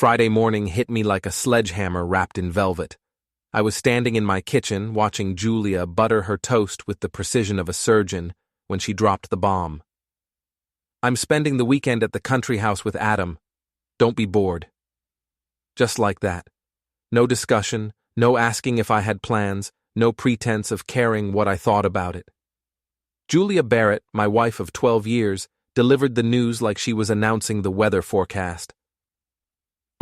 Friday morning hit me like a sledgehammer wrapped in velvet. I was standing in my kitchen watching Julia butter her toast with the precision of a surgeon when she dropped the bomb. "I'm spending the weekend at the country house with Adam. Don't be bored." Just like that. No discussion, no asking if I had plans, no pretense of caring what I thought about it. Julia Barrett, my wife of 12 years, delivered the news like she was announcing the weather forecast.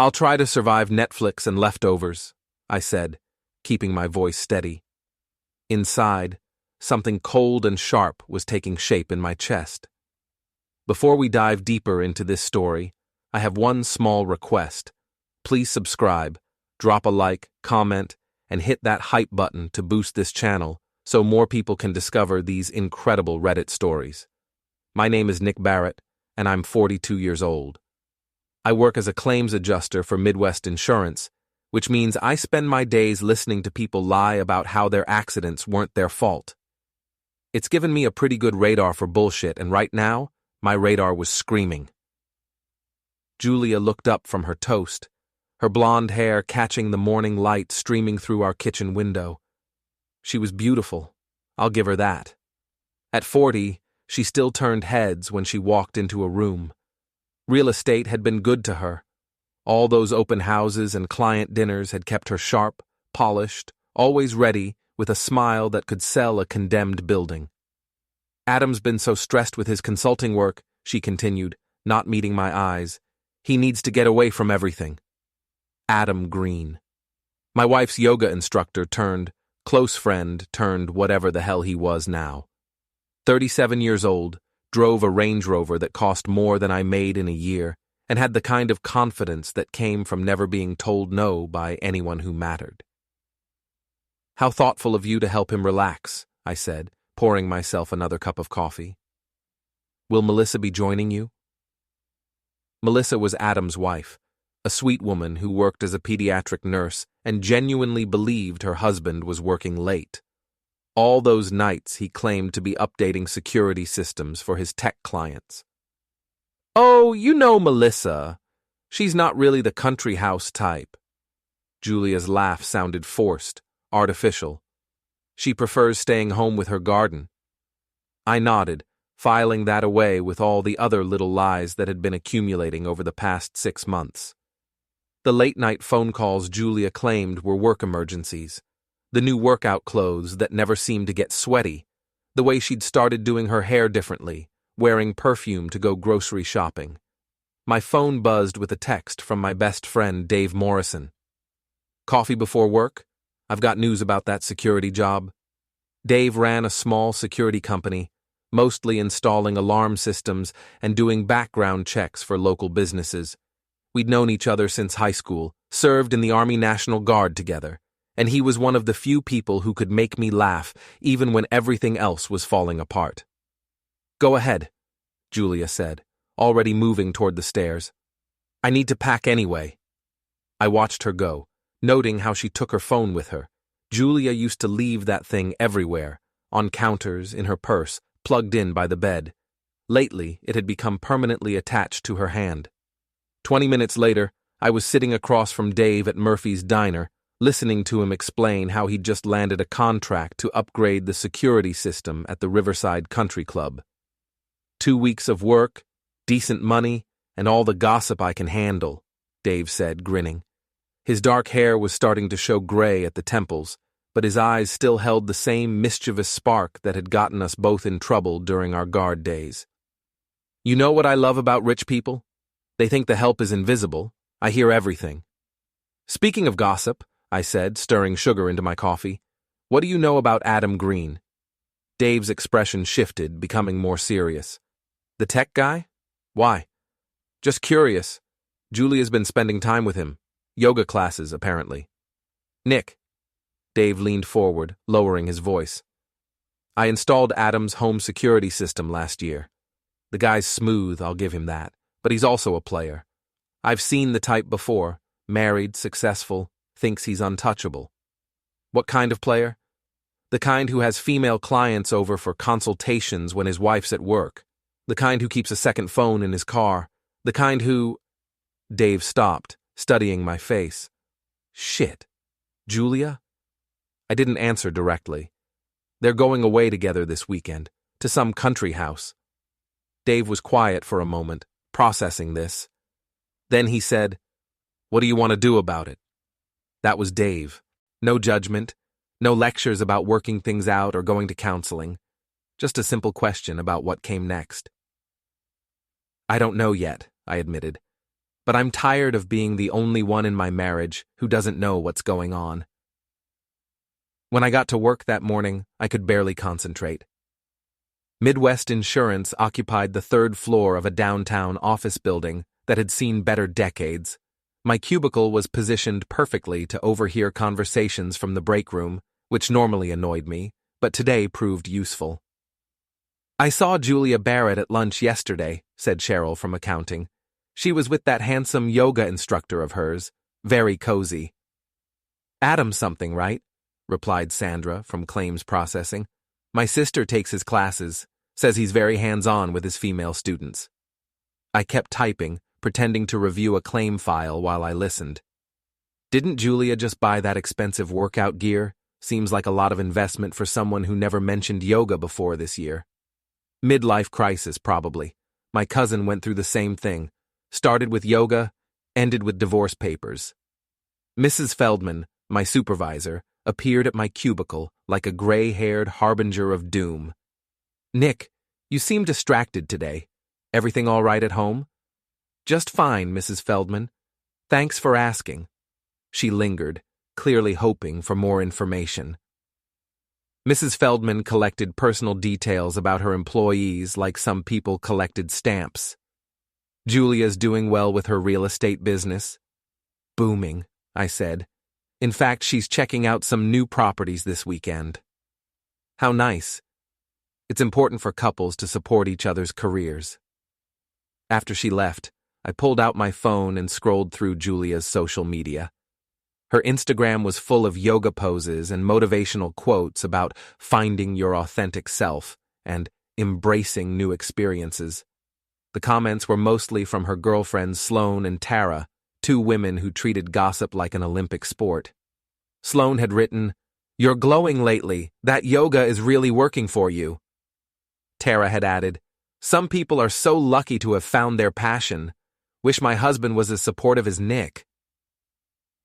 "I'll try to survive Netflix and leftovers," I said, keeping my voice steady. Inside, something cold and sharp was taking shape in my chest. Before we dive deeper into this story, I have one small request. Please subscribe, drop a like, comment, and hit that hype button to boost this channel so more people can discover these incredible Reddit stories. My name is Nick Barrett, and I'm 42 years old. I work as a claims adjuster for Midwest Insurance, which means I spend my days listening to people lie about how their accidents weren't their fault. It's given me a pretty good radar for bullshit, and right now, my radar was screaming. Julia looked up from her toast, her blonde hair catching the morning light streaming through our kitchen window. She was beautiful, I'll give her that. At 40, she still turned heads when she walked into a room. Real estate had been good to her. All those open houses and client dinners had kept her sharp, polished, always ready, with a smile that could sell a condemned building. "Adam's been so stressed with his consulting work," she continued, not meeting my eyes. "He needs to get away from everything." Adam Green. My wife's yoga instructor turned close friend turned whatever the hell he was now. 37 years old, drove a Range Rover that cost more than I made in a year, and had the kind of confidence that came from never being told no by anyone who mattered. "How thoughtful of you to help him relax," I said, pouring myself another cup of coffee. "Will Melissa be joining you?" Melissa was Adam's wife, a sweet woman who worked as a pediatric nurse and genuinely believed her husband was working late. All those nights he claimed to be updating security systems for his tech clients. "Oh, you know Melissa. She's not really the country house type." Julia's laugh sounded forced, artificial. "She prefers staying home with her garden." I nodded, filing that away with all the other little lies that had been accumulating over the past 6 months. The late-night phone calls Julia claimed were work emergencies. The new workout clothes that never seemed to get sweaty. The way she'd started doing her hair differently, wearing perfume to go grocery shopping. My phone buzzed with a text from my best friend Dave Morrison. "Coffee before work? I've got news about that security job." Dave ran a small security company, mostly installing alarm systems and doing background checks for local businesses. We'd known each other since high school, served in the Army National Guard together, and he was one of the few people who could make me laugh even when everything else was falling apart. "Go ahead," Julia said, already moving toward the stairs. "I need to pack anyway." I watched her go, noting how she took her phone with her. Julia used to leave that thing everywhere, on counters, in her purse, plugged in by the bed. Lately, it had become permanently attached to her hand. 20 minutes later, I was sitting across from Dave at Murphy's Diner, listening to him explain how he'd just landed a contract to upgrade the security system at the Riverside Country Club. 2 weeks of work, decent money, and all the gossip I can handle, Dave said, grinning. His dark hair was starting to show gray at the temples, but his eyes still held the same mischievous spark that had gotten us both in trouble during our guard days. "You know what I love about rich people? They think the help is invisible. I hear everything." "Speaking of gossip," I said, stirring sugar into my coffee, "what do you know about Adam Green?" Dave's expression shifted, becoming more serious. "The tech guy? Why?" "Just curious. Julia's been spending time with him. Yoga classes, apparently." "Nick." Dave leaned forward, lowering his voice. "I installed Adam's home security system last year. The guy's smooth, I'll give him that, but he's also a player. I've seen the type before, married, successful, thinks he's untouchable." "What kind of player?" "The kind who has female clients over for consultations when his wife's at work. The kind who keeps a second phone in his car. The kind who—" Dave stopped, studying my face. Shit. Julia? I didn't answer directly. They're going away together this weekend, to some country house. Dave was quiet for a moment, processing this. Then he said, "What do you want to do about it?" That was Dave. No judgment, no lectures about working things out or going to counseling. Just a simple question about what came next. "I don't know yet," I admitted. "But I'm tired of being the only one in my marriage who doesn't know what's going on." When I got to work that morning, I could barely concentrate. Midwest Insurance occupied the third floor of a downtown office building that had seen better decades. My cubicle was positioned perfectly to overhear conversations from the break room, which normally annoyed me, but today proved useful. "I saw Julia Barrett at lunch yesterday," said Cheryl from accounting. "She was with that handsome yoga instructor of hers. Very cozy." "Adam something, right?" replied Sandra from claims processing. "My sister takes his classes, says he's very hands-on with his female students." I kept typing, pretending to review a claim file while I listened. Didn't Julia just buy that expensive workout gear? Seems like a lot of investment for someone who never mentioned yoga before this year. Midlife crisis, probably. My cousin went through the same thing. Started with yoga, ended with divorce papers. Mrs. Feldman, my supervisor, appeared at my cubicle like a gray-haired harbinger of doom. "Nick, you seem distracted today. Everything all right at home?" "Just fine, Mrs. Feldman. Thanks for asking." She lingered, clearly hoping for more information. Mrs. Feldman collected personal details about her employees like some people collected stamps. "Julia's doing well with her real estate business?" "Booming," I said. "In fact, she's checking out some new properties this weekend." "How nice." It's important for couples to support each other's careers. After she left, I pulled out my phone and scrolled through Julia's social media. Her Instagram was full of yoga poses and motivational quotes about finding your authentic self and embracing new experiences. The comments were mostly from her girlfriends Sloane and Tara, two women who treated gossip like an Olympic sport. Sloane had written, "You're glowing lately. That yoga is really working for you." Tara had added, "Some people are so lucky to have found their passion. Wish my husband was as supportive as Nick."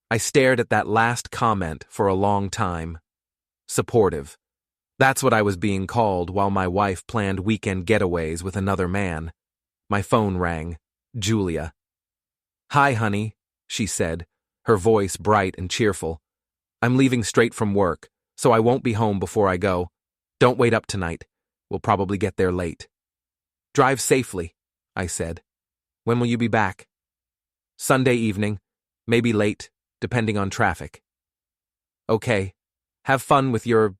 I stared at that last comment for a long time. Supportive. That's what I was being called while my wife planned weekend getaways with another man. My phone rang. Julia. "Hi, honey," she said, her voice bright and cheerful. "I'm leaving straight from work, so I won't be home before I go. Don't wait up tonight. We'll probably get there late." "Drive safely," I said. "When will you be back?" "Sunday evening, maybe late, depending on traffic." "Okay. Have fun with your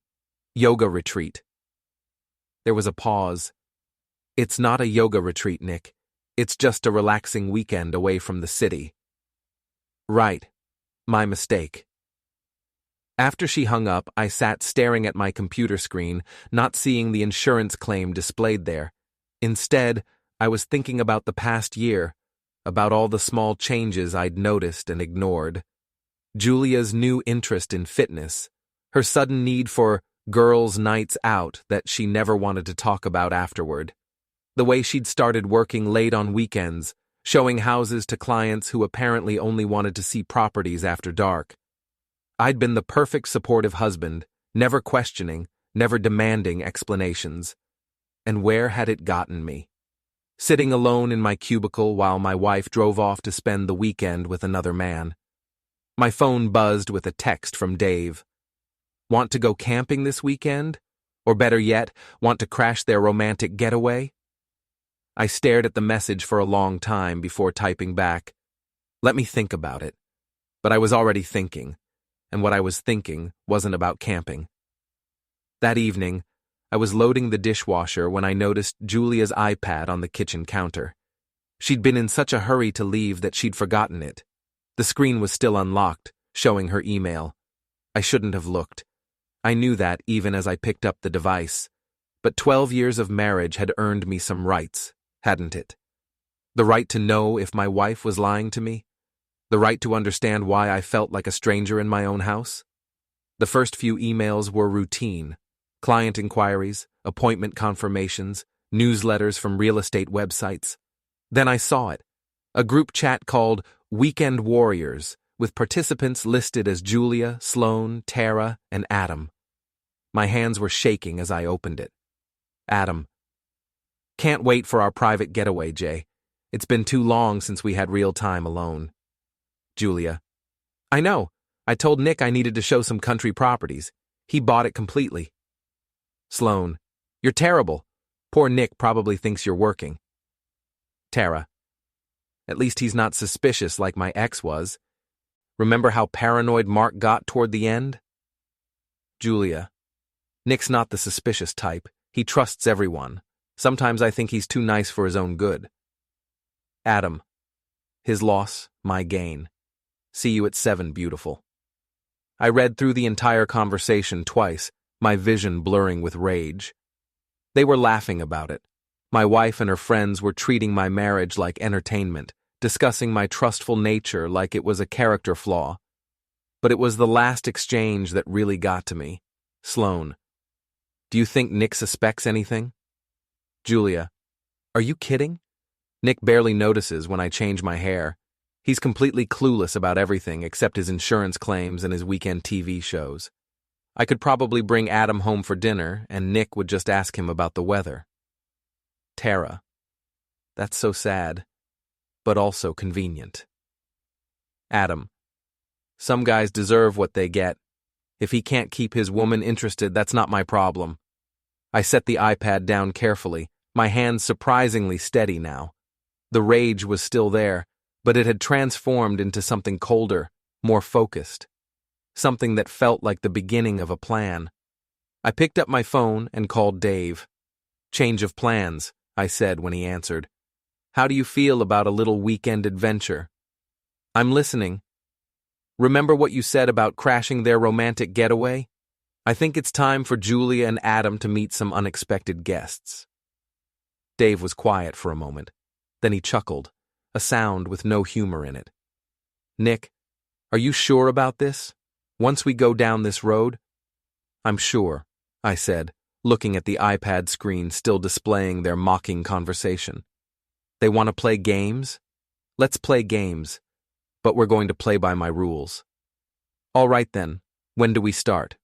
yoga retreat." There was a pause. "It's not a yoga retreat, Nick. It's just a relaxing weekend away from the city." "Right. My mistake." After she hung up, I sat staring at my computer screen, not seeing the insurance claim displayed there. Instead, I was thinking about the past year, about all the small changes I'd noticed and ignored. Julia's new interest in fitness, her sudden need for girls' nights out that she never wanted to talk about afterward, the way she'd started working late on weekends, showing houses to clients who apparently only wanted to see properties after dark. I'd been the perfect supportive husband, never questioning, never demanding explanations. And where had it gotten me? Sitting alone in my cubicle while my wife drove off to spend the weekend with another man. My phone buzzed with a text from Dave. "Want to go camping this weekend? Or better yet, want to crash their romantic getaway?" I stared at the message for a long time before typing back, "Let me think about it." But I was already thinking, and what I was thinking wasn't about camping. That evening, I was loading the dishwasher when I noticed Julia's iPad on the kitchen counter. She'd been in such a hurry to leave that she'd forgotten it. The screen was still unlocked, showing her email. I shouldn't have looked. I knew that even as I picked up the device. But 12 years of marriage had earned me some rights, hadn't it? The right to know if my wife was lying to me? The right to understand why I felt like a stranger in my own house? The first few emails were routine. Client inquiries, appointment confirmations, newsletters from real estate websites. Then I saw it. A group chat called Weekend Warriors, with participants listed as Julia, Sloan, Tara, and Adam. My hands were shaking as I opened it. Adam. Can't wait for our private getaway, Jay. It's been too long since we had real time alone. Julia. I know. I told Nick I needed to show some country properties. He bought it completely. Sloan. You're terrible. Poor Nick probably thinks you're working. Tara. At least he's not suspicious like my ex was. Remember how paranoid Mark got toward the end? Julia. Nick's not the suspicious type. He trusts everyone. Sometimes I think he's too nice for his own good. Adam. His loss, my gain. See you at 7, beautiful. I read through the entire conversation twice, my vision blurring with rage. They were laughing about it. My wife and her friends were treating my marriage like entertainment, discussing my trustful nature like it was a character flaw. But it was the last exchange that really got to me. Sloan. Do you think Nick suspects anything? Julia. Are you kidding? Nick barely notices when I change my hair. He's completely clueless about everything except his insurance claims and his weekend TV shows. I could probably bring Adam home for dinner, and Nick would just ask him about the weather. Tara. That's so sad, but also convenient. Adam. Some guys deserve what they get. If he can't keep his woman interested, that's not my problem. I set the iPad down carefully, my hands surprisingly steady now. The rage was still there, but it had transformed into something colder, more focused. Something that felt like the beginning of a plan. I picked up my phone and called Dave. Change of plans, I said when he answered. How do you feel about a little weekend adventure? I'm listening. Remember what you said about crashing their romantic getaway? I think it's time for Julia and Adam to meet some unexpected guests. Dave was quiet for a moment. Then he chuckled, a sound with no humor in it. Nick, are you sure about this? Once we go down this road? I'm sure, I said, looking at the iPad screen still displaying their mocking conversation. They want to play games? Let's play games, but we're going to play by my rules. All right then, when do we start?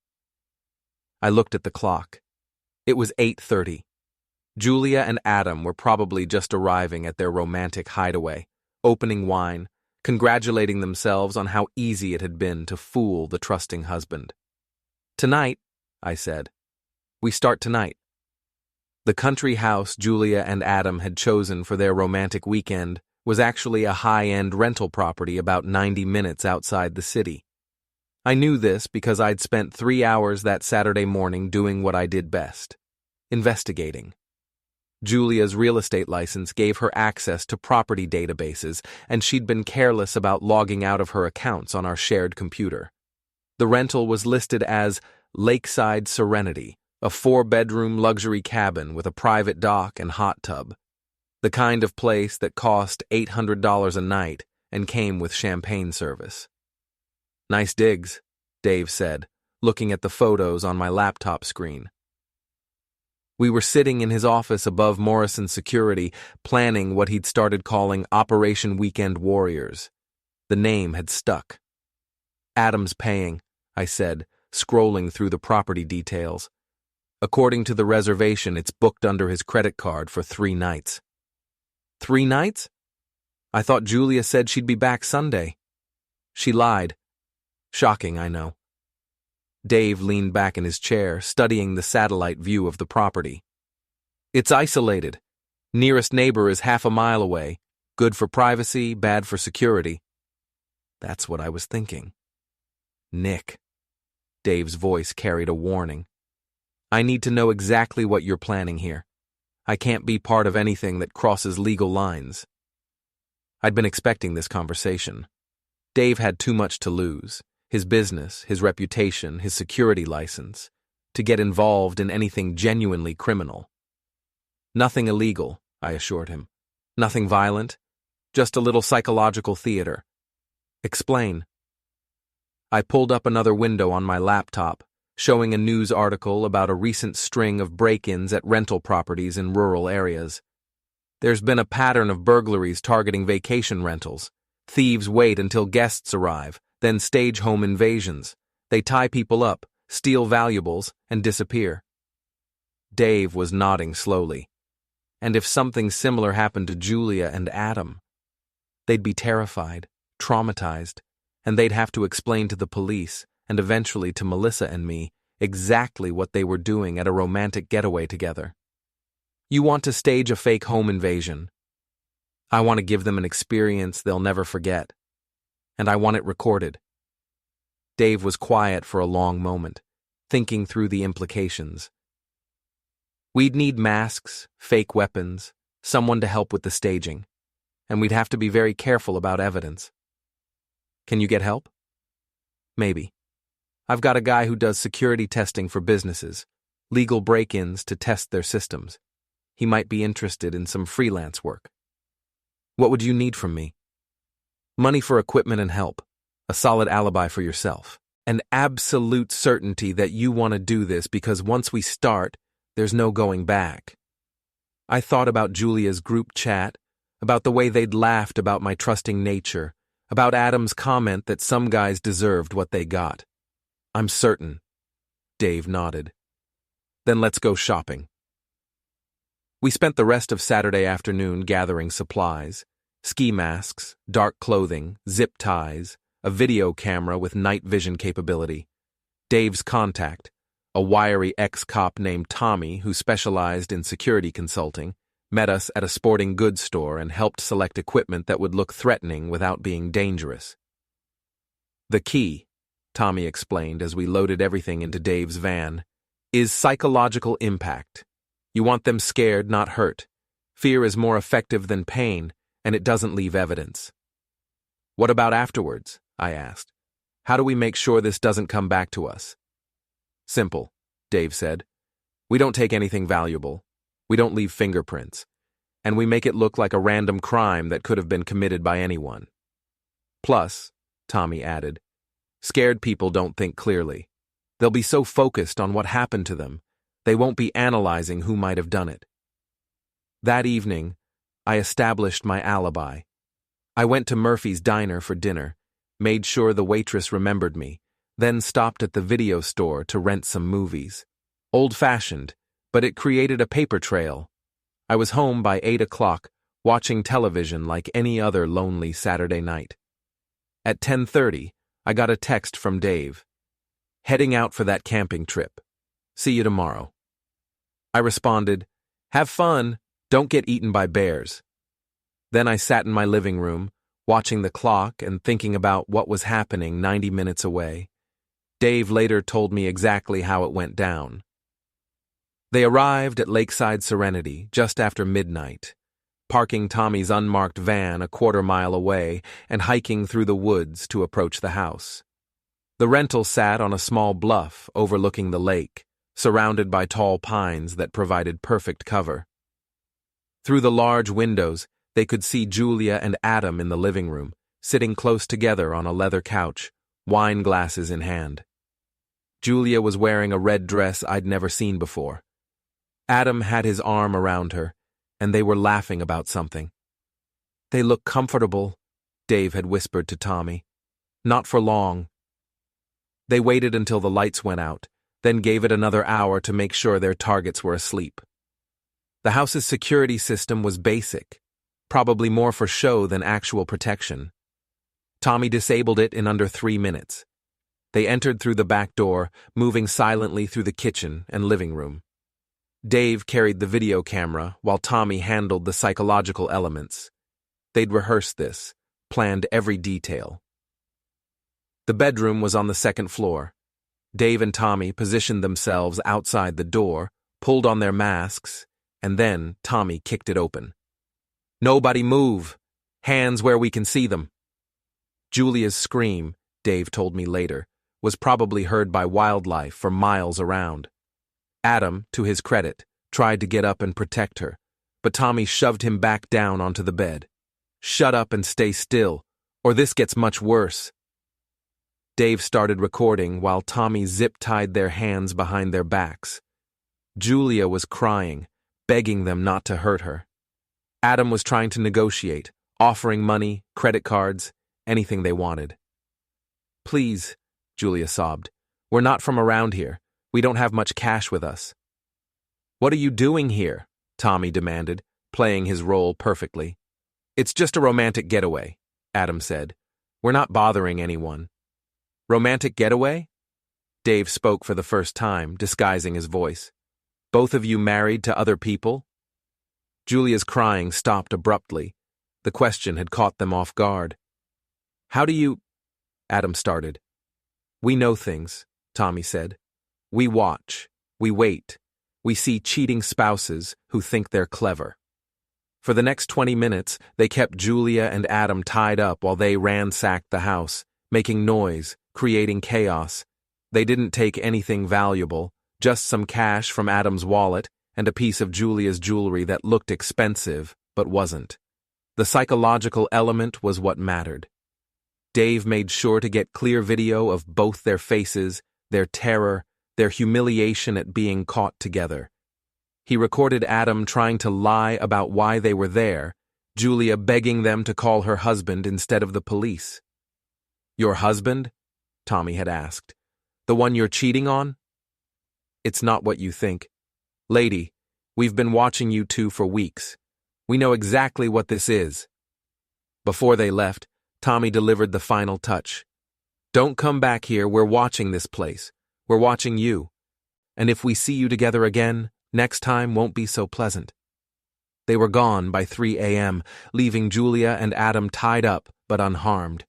I looked at the clock. It was 8:30. Julia and Adam were probably just arriving at their romantic hideaway, opening wine, congratulating themselves on how easy it had been to fool the trusting husband. Tonight, I said. We start tonight. The country house Julia and Adam had chosen for their romantic weekend was actually a high-end rental property about 90 minutes outside the city. I knew this because I'd spent 3 hours that Saturday morning doing what I did best, investigating. Julia's real estate license gave her access to property databases, and she'd been careless about logging out of her accounts on our shared computer. The rental was listed as Lakeside Serenity, a 4-bedroom luxury cabin with a private dock and hot tub. The kind of place that cost $800 a night and came with champagne service. Nice digs, Dave said, looking at the photos on my laptop screen. We were sitting in his office above Morrison Security, planning what he'd started calling Operation Weekend Warriors. The name had stuck. Adam's paying, I said, scrolling through the property details. According to the reservation, it's booked under his credit card for 3 nights. 3 nights? I thought Julia said she'd be back Sunday. She lied. Shocking, I know. Dave leaned back in his chair, studying the satellite view of the property. It's isolated. Nearest neighbor is half a mile away. Good for privacy, bad for security. That's what I was thinking. Nick. Dave's voice carried a warning. I need to know exactly what you're planning here. I can't be part of anything that crosses legal lines. I'd been expecting this conversation. Dave had too much to lose. His business, his reputation, his security license, to get involved in anything genuinely criminal. Nothing illegal, I assured him. Nothing violent, just a little psychological theater. Explain. I pulled up another window on my laptop, showing a news article about a recent string of break-ins at rental properties in rural areas. There's been a pattern of burglaries targeting vacation rentals. Thieves wait until guests arrive, then stage home invasions. They tie people up, steal valuables, and disappear. Dave was nodding slowly. And if something similar happened to Julia and Adam, they'd be terrified, traumatized, and they'd have to explain to the police, and eventually to Melissa and me, exactly what they were doing at a romantic getaway together. You want to stage a fake home invasion. I want to give them an experience they'll never forget. And I want it recorded. Dave was quiet for a long moment, thinking through the implications. We'd need masks, fake weapons, someone to help with the staging, and we'd have to be very careful about evidence. Can you get help? Maybe. I've got a guy who does security testing for businesses, legal break-ins to test their systems. He might be interested in some freelance work. What would you need from me? Money for equipment and help, a solid alibi for yourself, an absolute certainty that you want to do this because once we start, there's no going back. I thought about Julia's group chat, about the way they'd laughed about my trusting nature, about Adam's comment that some guys deserved what they got. I'm certain. Dave nodded. Then let's go shopping. We spent the rest of Saturday afternoon gathering supplies, ski masks, dark clothing, zip ties, a video camera with night vision capability. Dave's contact, a wiry ex-cop named Tommy who specialized in security consulting, met us at a sporting goods store and helped select equipment that would look threatening without being dangerous. The key, Tommy explained as we loaded everything into Dave's van, is psychological impact. You want them scared, not hurt. Fear is more effective than pain, and it doesn't leave evidence. What about afterwards? I asked. How do we make sure this doesn't come back to us? Simple, Dave said. We don't take anything valuable. We don't leave fingerprints. And we make it look like a random crime that could have been committed by anyone. Plus, Tommy added, scared people don't think clearly. They'll be so focused on what happened to them, they won't be analyzing who might have done it. That evening, I established my alibi. I went to Murphy's diner for dinner, made sure the waitress remembered me, then stopped at the video store to rent some movies. Old-fashioned, but it created a paper trail. I was home by 8 o'clock, watching television like any other lonely Saturday night. At 10:30, I got a text from Dave. Heading out for that camping trip. See you tomorrow. I responded, have fun, don't get eaten by bears. Then I sat in my living room, watching the clock and thinking about what was happening 90 minutes away. Dave later told me exactly how it went down. They arrived at Lakeside Serenity just after midnight, parking Tommy's unmarked van a quarter-mile away and hiking through the woods to approach the house. The rental sat on a small bluff overlooking the lake, surrounded by tall pines that provided perfect cover. Through the large windows, they could see Julia and Adam in the living room, sitting close together on a leather couch, wine glasses in hand. Julia was wearing a red dress I'd never seen before. Adam had his arm around her, and they were laughing about something. They look comfortable, Dave had whispered to Tommy. Not for long. They waited until the lights went out, then gave it another hour to make sure their targets were asleep. The house's security system was basic, probably more for show than actual protection. Tommy disabled it in under 3 minutes. They entered through the back door, moving silently through the kitchen and living room. Dave carried the video camera while Tommy handled the psychological elements. They'd rehearsed this, planned every detail. The bedroom was on the second floor. Dave and Tommy positioned themselves outside the door, pulled on their masks, and then Tommy kicked it open. Nobody move! Hands where we can see them! Julia's scream, Dave told me later, was probably heard by wildlife for miles around. Adam, to his credit, tried to get up and protect her, but Tommy shoved him back down onto the bed. Shut up and stay still, Or this gets much worse. Dave started recording while Tommy zip-tied their hands behind their backs. Julia was crying, begging them not to hurt her. Adam was trying to negotiate, offering money, credit cards, anything they wanted. "Please," Julia sobbed. "We're not from around here. We don't have much cash with us." "What are you doing here?" Tommy demanded, playing his role perfectly. "It's just a romantic getaway," Adam said. "We're not bothering anyone." "Romantic getaway?" Dave spoke for the first time, disguising his voice. "Both of you married to other people?" Julia's crying stopped abruptly. The question had caught them off guard. "How do you—" Adam started. "We know things," Tommy said. "We watch. We wait. We see cheating spouses who think they're clever." For the next 20 minutes, they kept Julia and Adam tied up while they ransacked the house, making noise, creating chaos. They didn't take anything valuable, just some cash from Adam's wallet and a piece of Julia's jewelry that looked expensive, but wasn't. The psychological element was what mattered. Dave made sure to get clear video of both their faces, their terror, their humiliation at being caught together. He recorded Adam trying to lie about why they were there, Julia begging them to call her husband instead of the police. "Your husband?" Tommy had asked. "The one you're cheating on?" "It's not what you think. Lady, we've been watching you two for weeks. We know exactly what this is." Before they left, Tommy delivered the final touch. "Don't come back here, we're watching this place. We're watching you. And if we see you together again, next time won't be so pleasant." They were gone by 3 a.m., leaving Julia and Adam tied up but unharmed.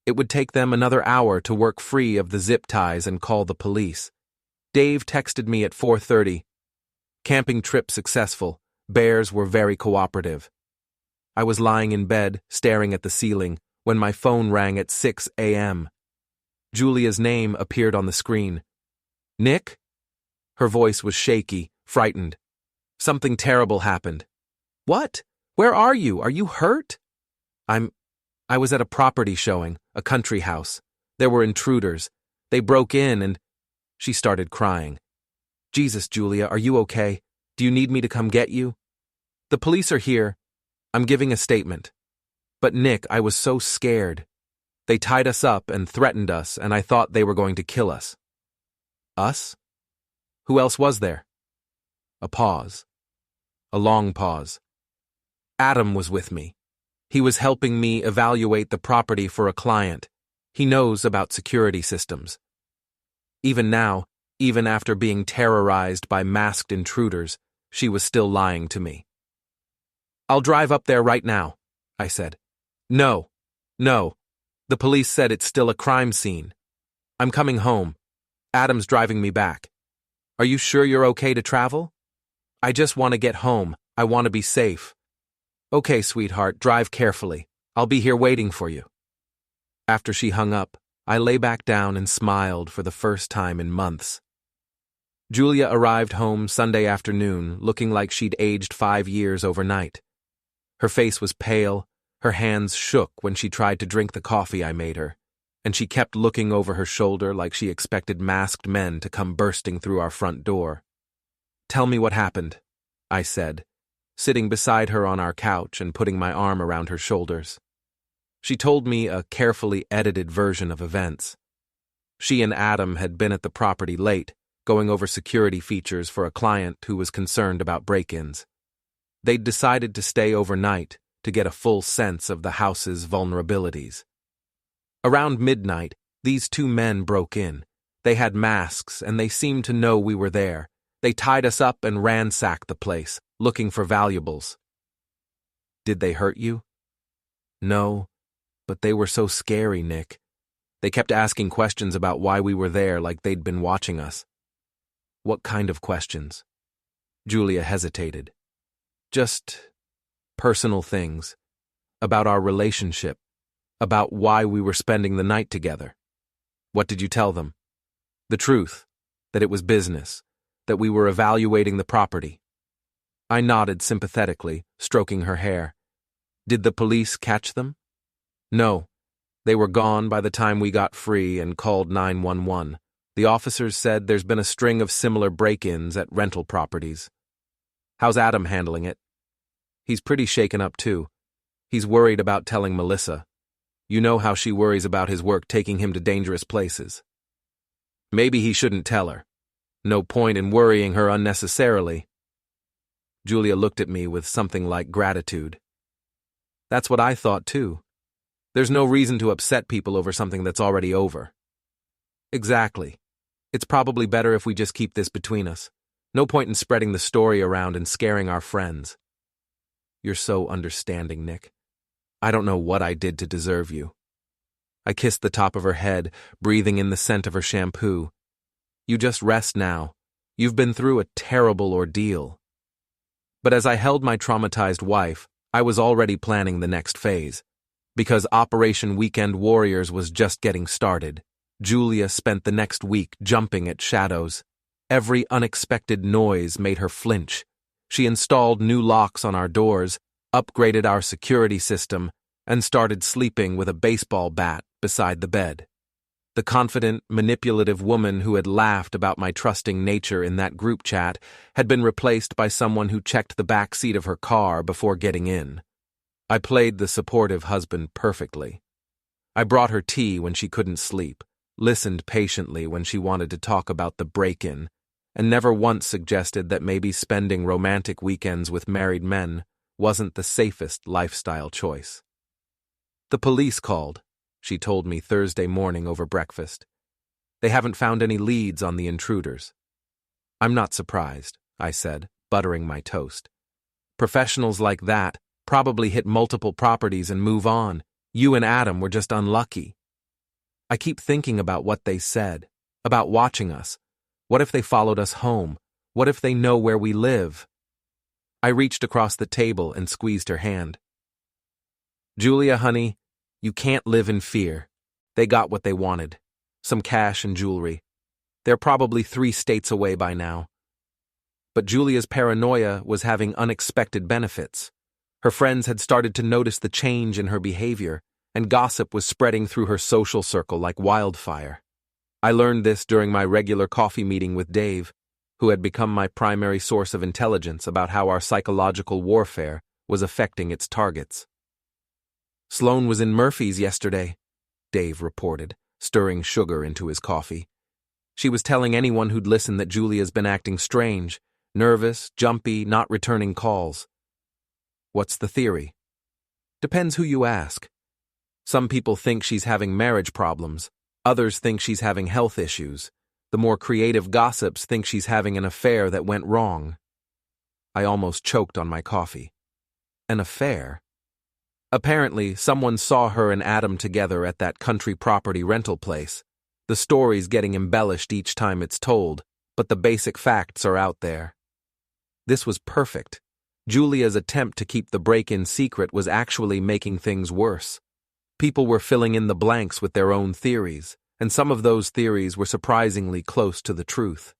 It would take them another hour to work free of the zip ties and call the police. Dave texted me at 4:30. "Camping trip successful. Bears were very cooperative." I was lying in bed, staring at the ceiling, when my phone rang at 6 a.m. Julia's name appeared on the screen. "Nick?" Her voice was shaky, frightened. "Something terrible happened." "What? Where are you? Are you hurt?" I was at a property showing, a country house. There were intruders. They broke in and—" She started crying. "Jesus, Julia, are you okay? Do you need me to come get you?" "The police are here. I'm giving a statement." "But Nick, I was so scared. They tied us up and threatened us, and I thought they were going to kill us." "Us? Who else was there?" A pause. A long pause. "Adam was with me. He was helping me evaluate the property for a client. He knows about security systems." Even now, even after being terrorized by masked intruders, she was still lying to me. "I'll drive up there right now," I said. No. The police said it's still a crime scene. I'm coming home. Adam's driving me back. Are you sure you're okay to travel?" "I just want to get home. I want to be safe." "Okay, sweetheart, drive carefully. I'll be here waiting for you." After she hung up, I lay back down and smiled for the first time in months. Julia arrived home Sunday afternoon, looking like she'd aged 5 years overnight. Her face was pale, her hands shook when she tried to drink the coffee I made her, and she kept looking over her shoulder like she expected masked men to come bursting through our front door. "Tell me what happened," I said, sitting beside her on our couch and putting my arm around her shoulders. She told me a carefully edited version of events. She and Adam had been at the property late, going over security features for a client who was concerned about break-ins. They'd decided to stay overnight to get a full sense of the house's vulnerabilities. Around midnight, these 2 men broke in. They had masks, and they seemed to know we were there. They tied us up and ransacked the place, looking for valuables. "Did they hurt you?" "No, but they were so scary, Nick. They kept asking questions about why we were there like they'd been watching us." "What kind of questions?" Julia hesitated. "Just personal things. About our relationship. About why we were spending the night together." "What did you tell them?" "The truth. That it was business. That we were evaluating the property." I nodded sympathetically, stroking her hair. "Did the police catch them?" "No. They were gone by the time we got free and called 911. The officers said there's been a string of similar break-ins at rental properties. How's Adam handling it? He's pretty shaken up too. He's worried about telling Melissa. You know how she worries about his work taking him to dangerous places. Maybe he shouldn't tell her. No point in worrying her unnecessarily. Julia looked at me with something like gratitude. That's what I thought too. There's no reason to upset people over something that's already over. Exactly. It's probably better if we just keep this between us. No point in spreading the story around and scaring our friends. You're so understanding, Nick. I don't know what I did to deserve you. I kissed the top of her head, breathing in the scent of her shampoo. You just rest now. You've been through a terrible ordeal. But as I held my traumatized wife, I was already planning the next phase. Because Operation Weekend Warriors was just getting started, Julia spent the next week jumping at shadows. Every unexpected noise made her flinch. She installed new locks on our doors, upgraded our security system, and started sleeping with a baseball bat beside the bed. The confident, manipulative woman who had laughed about my trusting nature in that group chat had been replaced by someone who checked the back seat of her car before getting in. I played the supportive husband perfectly. I brought her tea when she couldn't sleep, listened patiently when she wanted to talk about the break-in, and never once suggested that maybe spending romantic weekends with married men wasn't the safest lifestyle choice. The police called, she told me Thursday morning over breakfast. They haven't found any leads on the intruders. I'm not surprised, I said, buttering my toast. Professionals like that probably hit multiple properties and move on. You and Adam were just unlucky. I keep thinking about what they said, about watching us. What if they followed us home? What if they know where we live? I reached across the table and squeezed her hand. Julia, honey, you can't live in fear. They got what they wanted. Some cash and jewelry. They're probably 3 states away by now. But Julia's paranoia was having unexpected benefits. Her friends had started to notice the change in her behavior, and gossip was spreading through her social circle like wildfire. I learned this during my regular coffee meeting with Dave, who had become my primary source of intelligence about how our psychological warfare was affecting its targets. Sloan was in Murphy's yesterday, Dave reported, stirring sugar into his coffee. She was telling anyone who'd listen that Julia's been acting strange, nervous, jumpy, not returning calls. What's the theory? Depends who you ask. Some people think she's having marriage problems. Others think she's having health issues. The more creative gossips think she's having an affair that went wrong. I almost choked on my coffee. An affair? Apparently, someone saw her and Adam together at that country property rental place. The story's getting embellished each time it's told, but the basic facts are out there. This was perfect. Julia's attempt to keep the break-in secret was actually making things worse. People were filling in the blanks with their own theories, and some of those theories were surprisingly close to the truth.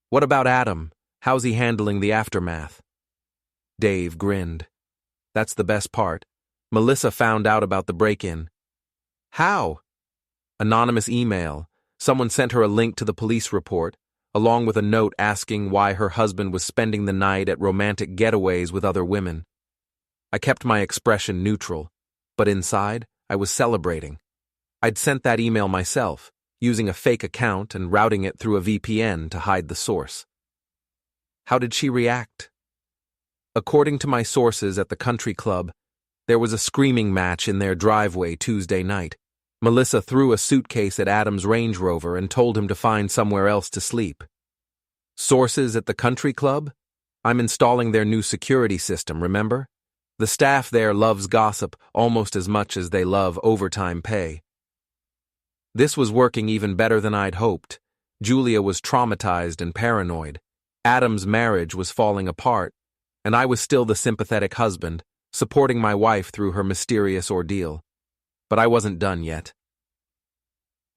What about Adam? How's he handling the aftermath? Dave grinned. That's the best part. Melissa found out about the break-in. How? Anonymous email. Someone sent her a link to the police report, along with a note asking why her husband was spending the night at romantic getaways with other women. I kept my expression neutral, but inside, I was celebrating. I'd sent that email myself, using a fake account and routing it through a VPN to hide the source. How did she react? According to my sources at the country club, there was a screaming match in their driveway Tuesday night. Melissa threw a suitcase at Adam's Range Rover and told him to find somewhere else to sleep. Sources at the country club? I'm installing their new security system, remember? The staff there loves gossip almost as much as they love overtime pay. This was working even better than I'd hoped. Julia was traumatized and paranoid. Adam's marriage was falling apart, and I was still the sympathetic husband, supporting my wife through her mysterious ordeal. But I wasn't done yet.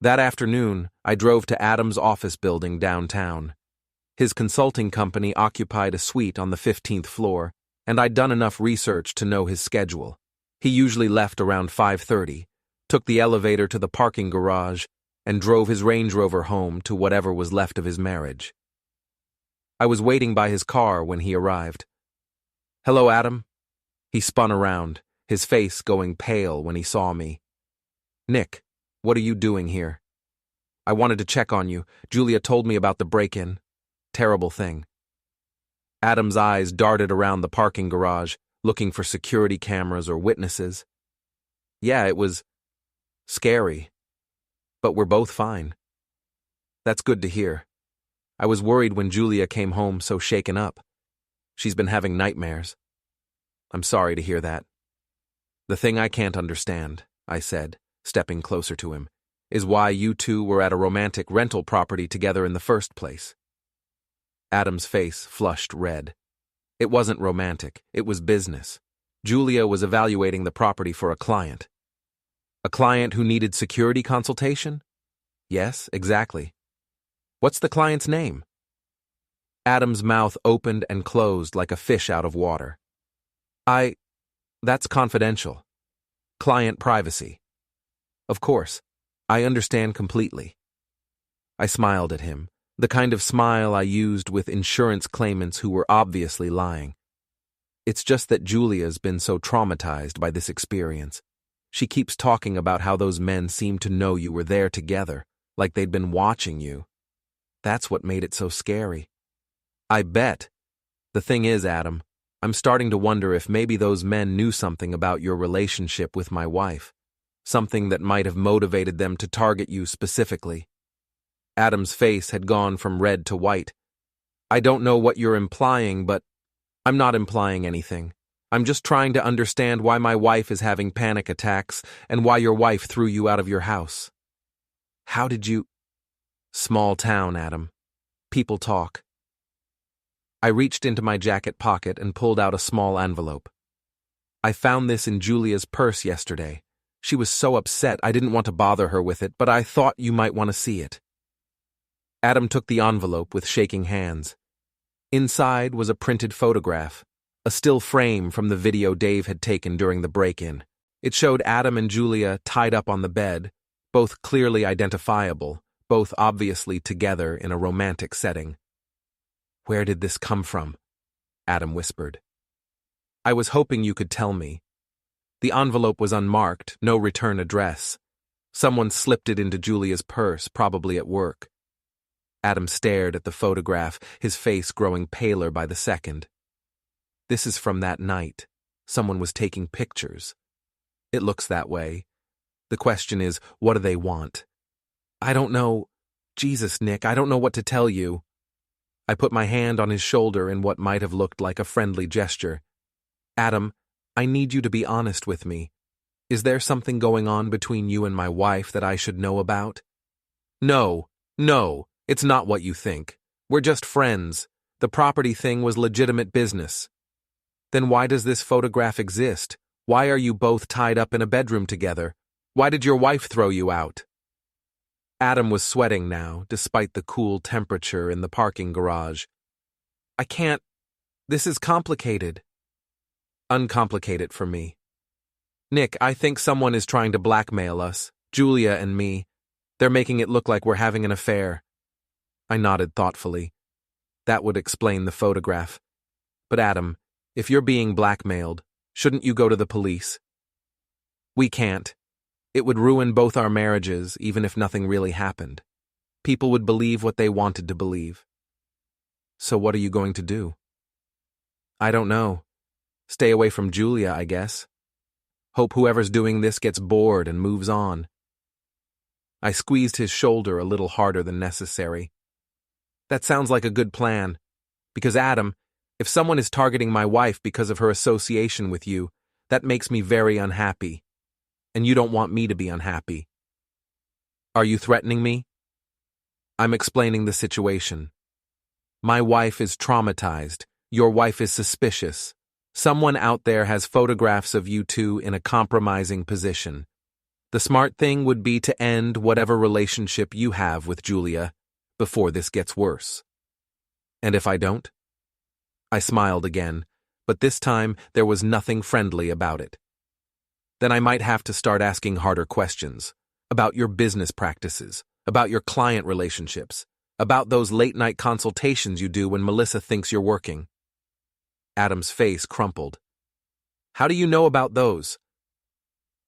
That afternoon, I drove to Adam's office building downtown. His consulting company occupied a suite on the 15th floor, and I'd done enough research to know his schedule. He usually left around 5:30, took the elevator to the parking garage, and drove his Range Rover home to whatever was left of his marriage. I was waiting by his car when he arrived. "Hello, Adam." He spun around, his face going pale when he saw me. "Nick, what are you doing here?" "I wanted to check on you. Julia told me about the break-in. Terrible thing." Adam's eyes darted around the parking garage, looking for security cameras or witnesses. "Yeah, it was scary, but we're both fine." "That's good to hear. I was worried when Julia came home so shaken up. She's been having nightmares." "I'm sorry to hear that." "The thing I can't understand," I said, stepping closer to him, "is why you two were at a romantic rental property together in the first place." Adam's face flushed red. It wasn't romantic, it was business. Julia was evaluating the property for a client. A client who needed security consultation? Yes, exactly. What's the client's name? Adam's mouth opened and closed like a fish out of water. That's confidential. Client privacy. Of course, I understand completely. I smiled at him, the kind of smile I used with insurance claimants who were obviously lying. It's just that Julia's been so traumatized by this experience. She keeps talking about how those men seemed to know you were there together, like they'd been watching you. That's what made it so scary. I bet. The thing is, Adam, I'm starting to wonder if maybe those men knew something about your relationship with my wife, something that might have motivated them to target you specifically. Adam's face had gone from red to white. "I don't know what you're implying, but I'm not implying anything. I'm just trying to understand why my wife is having panic attacks and why your wife threw you out of your house." "How did you—" "Small town, Adam. People talk." I reached into my jacket pocket and pulled out a small envelope. "I found this in Julia's purse yesterday. She was so upset I didn't want to bother her with it, but I thought you might want to see it." Adam took the envelope with shaking hands. Inside was a printed photograph, a still frame from the video Dave had taken during the break-in. It showed Adam and Julia tied up on the bed, both clearly identifiable, both obviously together in a romantic setting. "Where did this come from?" Adam whispered. "I was hoping you could tell me." The envelope was unmarked, no return address. Someone slipped it into Julia's purse, probably at work. Adam stared at the photograph, his face growing paler by the second. "This is from that night. Someone was taking pictures. It looks that way. The question is, what do they want?" "I don't know. Jesus, Nick, I don't know what to tell you." I put my hand on his shoulder in what might have looked like a friendly gesture. "Adam, I need you to be honest with me. Is there something going on between you and my wife that I should know about?" No, it's not what you think. We're just friends. The property thing was legitimate business." "Then why does this photograph exist? Why are you both tied up in a bedroom together? Why did your wife throw you out?" Adam was sweating now, despite the cool temperature in the parking garage. "I can't. This is complicated." "Uncomplicate it for me." "Nick, I think someone is trying to blackmail us, Julia and me. They're making it look like we're having an affair." I nodded thoughtfully. That would explain the photograph. "But Adam, if you're being blackmailed, shouldn't you go to the police?" "We can't. It would ruin both our marriages, even if nothing really happened. People would believe what they wanted to believe." "So what are you going to do?" "I don't know. Stay away from Julia, I guess. Hope whoever's doing this gets bored and moves on." I squeezed his shoulder a little harder than necessary. "That sounds like a good plan. Because, Adam, if someone is targeting my wife because of her association with you, that makes me very unhappy. And you don't want me to be unhappy." "Are you threatening me?" "I'm explaining the situation. My wife is traumatized. Your wife is suspicious. Someone out there has photographs of you two in a compromising position. The smart thing would be to end whatever relationship you have with Julia before this gets worse." "And if I don't?" I smiled again, but this time there was nothing friendly about it. then I might have to start asking harder questions about your business practices, about your client relationships, about those late-night consultations you do when Melissa thinks you're working. Adam's face crumpled. How do you know about those?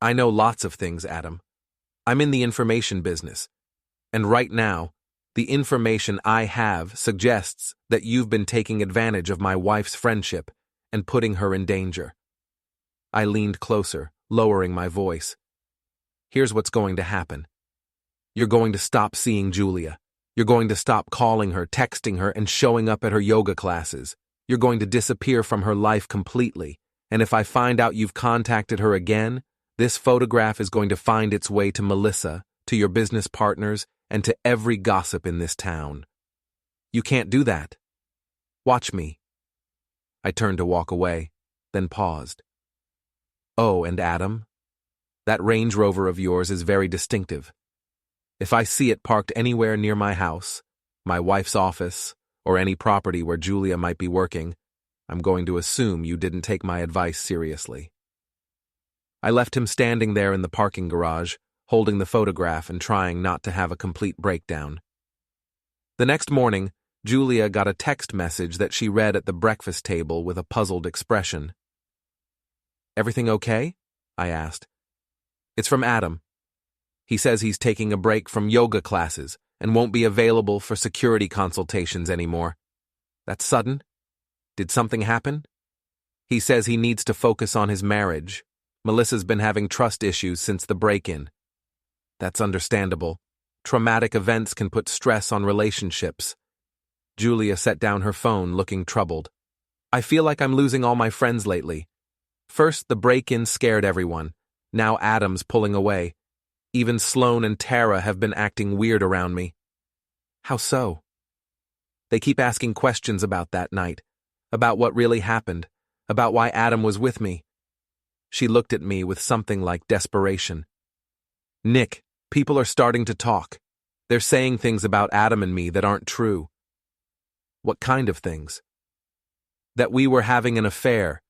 I know lots of things, Adam. I'm in the information business. And right now, the information I have suggests that you've been taking advantage of my wife's friendship and putting her in danger. I leaned closer, lowering my voice. Here's what's going to happen. You're going to stop seeing Julia. You're going to stop calling her, texting her, and showing up at her yoga classes. You're going to disappear from her life completely. And if I find out you've contacted her again, this photograph is going to find its way to Melissa, to your business partners, and to every gossip in this town. You can't do that. Watch me. I turned to walk away, then paused. Oh, and Adam, that Range Rover of yours is very distinctive. If I see it parked anywhere near my house, my wife's office, or any property where Julia might be working, I'm going to assume you didn't take my advice seriously. I left him standing there in the parking garage, holding the photograph and trying not to have a complete breakdown. The next morning, Julia got a text message that she read at the breakfast table with a puzzled expression. Everything okay? I asked. It's from Adam. He says he's taking a break from yoga classes and won't be available for security consultations anymore. That's sudden. Did something happen? He says he needs to focus on his marriage. Melissa's been having trust issues since the break-in. That's understandable. Traumatic events can put stress on relationships. Julia set down her phone, looking troubled. I feel like I'm losing all my friends lately. First, the break-in scared everyone. Now Adam's pulling away. Even Sloane and Tara have been acting weird around me. How so? They keep asking questions about that night, about what really happened, about why Adam was with me. She looked at me with something like desperation. Nick, people are starting to talk. They're saying things about Adam and me that aren't true. What kind of things? That we were having an affair,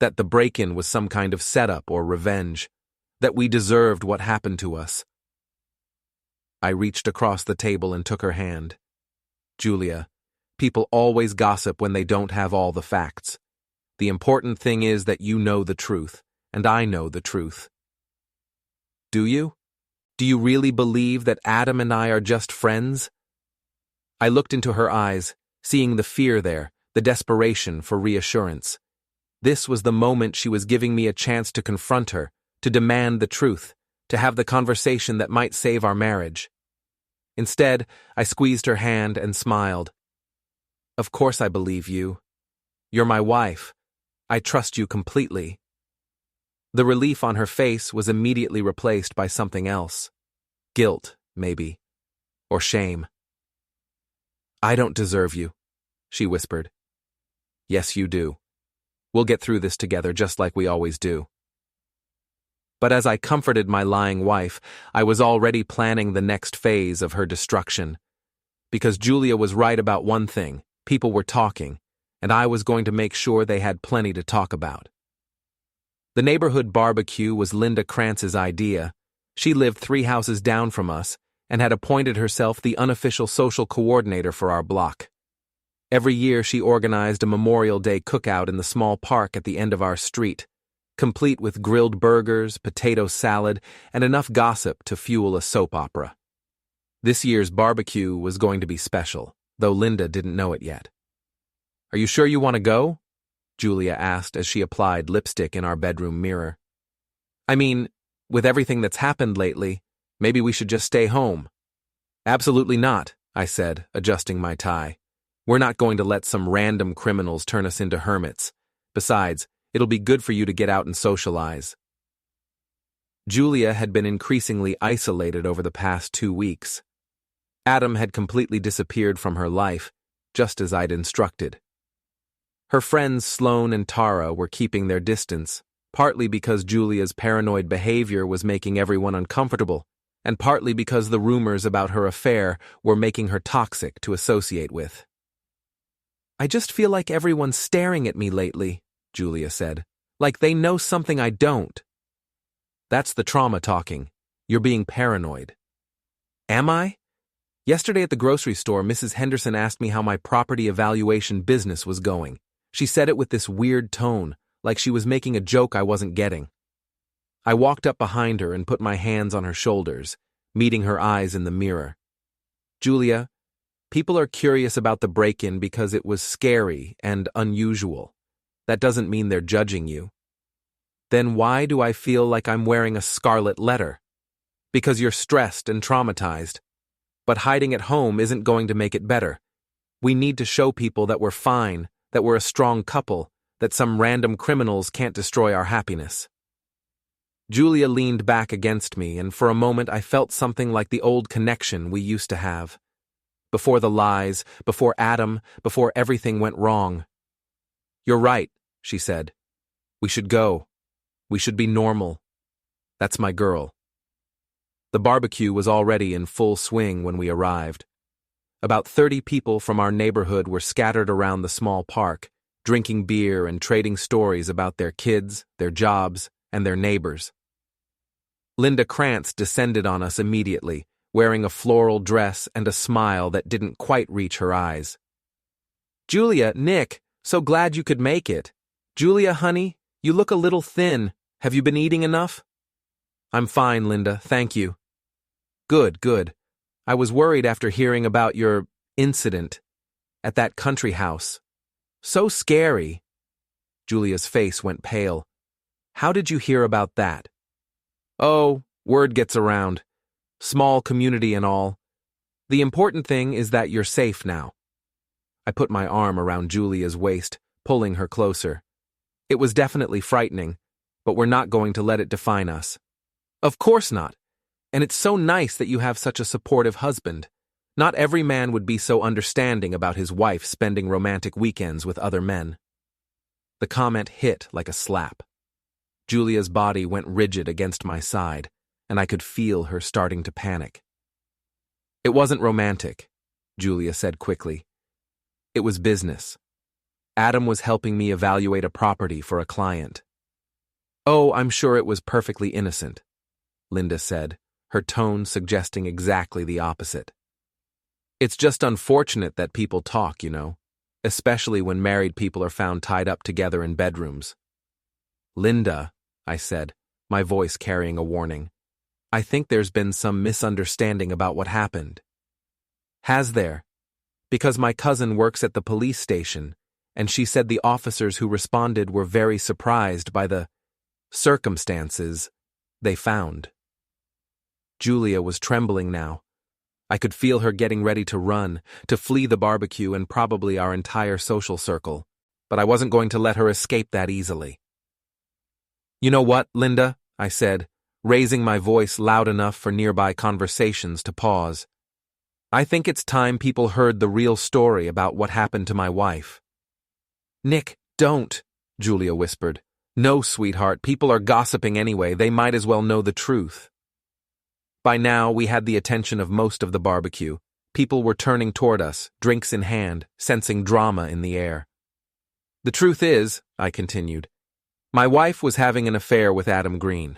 that the break-in was some kind of setup or revenge, that we deserved what happened to us. I reached across the table and took her hand. Julia, people always gossip when they don't have all the facts. The important thing is that you know the truth, and I know the truth. Do you? Do you really believe that Adam and I are just friends? I looked into her eyes, seeing the fear there, the desperation for reassurance. This was the moment she was giving me a chance to confront her, to demand the truth, to have the conversation that might save our marriage. Instead, I squeezed her hand and smiled. Of course I believe you. You're my wife. I trust you completely. The relief on her face was immediately replaced by something else. Guilt, maybe. Or shame. I don't deserve you, she whispered. Yes, you do. We'll get through this together just like we always do. But as I comforted my lying wife, I was already planning the next phase of her destruction. Because Julia was right about one thing, people were talking, and I was going to make sure they had plenty to talk about. The neighborhood barbecue was Linda Krantz's idea. She lived 3 houses down from us and had appointed herself the unofficial social coordinator for our block. Every year she organized a Memorial Day cookout in the small park at the end of our street, complete with grilled burgers, potato salad, and enough gossip to fuel a soap opera. This year's barbecue was going to be special, though Linda didn't know it yet. Are you sure you want to go? Julia asked as she applied lipstick in our bedroom mirror. I mean, with everything that's happened lately, maybe we should just stay home. Absolutely not, I said, adjusting my tie. We're not going to let some random criminals turn us into hermits. Besides, it'll be good for you to get out and socialize. Julia had been increasingly isolated over the past 2 weeks. Adam had completely disappeared from her life, just as I'd instructed. Her friends Sloane and Tara were keeping their distance, partly because Julia's paranoid behavior was making everyone uncomfortable, and partly because the rumors about her affair were making her toxic to associate with. I just feel like everyone's staring at me lately, Julia said, like they know something I don't. That's the trauma talking. You're being paranoid. Am I? Yesterday at the grocery store, Mrs. Henderson asked me how my property evaluation business was going. She said it with this weird tone, like she was making a joke I wasn't getting. I walked up behind her and put my hands on her shoulders, meeting her eyes in the mirror. Julia, people are curious about the break-in because it was scary and unusual. That doesn't mean they're judging you. Then why do I feel like I'm wearing a scarlet letter? Because you're stressed and traumatized. But hiding at home isn't going to make it better. We need to show people that we're fine, that we're a strong couple, that some random criminals can't destroy our happiness. Julia leaned back against me, and for a moment I felt something like the old connection we used to have. Before the lies, before Adam, before everything went wrong. You're right, she said. We should go. We should be normal. That's my girl. The barbecue was already in full swing when we arrived. About 30 people from our neighborhood were scattered around the small park, drinking beer and trading stories about their kids, their jobs, and their neighbors. Linda Krantz descended on us immediately, wearing a floral dress and a smile that didn't quite reach her eyes. Julia, Nick, so glad you could make it. Julia, honey, you look a little thin. Have you been eating enough? I'm fine, Linda, thank you. Good, good. I was worried after hearing about your incident at that country house. So scary. Julia's face went pale. How did you hear about that? Oh, word gets around. Small community and all. The important thing is that you're safe now. I put my arm around Julia's waist, pulling her closer. It was definitely frightening, but we're not going to let it define us. Of course not. And it's so nice that you have such a supportive husband. Not every man would be so understanding about his wife spending romantic weekends with other men. The comment hit like a slap. Julia's body went rigid against my side, and I could feel her starting to panic. It wasn't romantic, Julia said quickly. It was business. Adam was helping me evaluate a property for a client. Oh, I'm sure it was perfectly innocent, Linda said, her tone suggesting exactly the opposite. It's just unfortunate that people talk, you know, especially when married people are found tied up together in bedrooms. Linda, I said, my voice carrying a warning. I think there's been some misunderstanding about what happened. Has there? Because my cousin works at the police station, and she said the officers who responded were very surprised by the circumstances they found. Julia was trembling now. I could feel her getting ready to run, to flee the barbecue and probably our entire social circle, but I wasn't going to let her escape that easily. You know what, Linda, I said, raising my voice loud enough for nearby conversations to pause. I think it's time people heard the real story about what happened to my wife. Nick, don't, Julia whispered. No, sweetheart, people are gossiping anyway, they might as well know the truth. By now, we had the attention of most of the barbecue. People were turning toward us, drinks in hand, sensing drama in the air. The truth is, I continued, my wife was having an affair with Adam Green.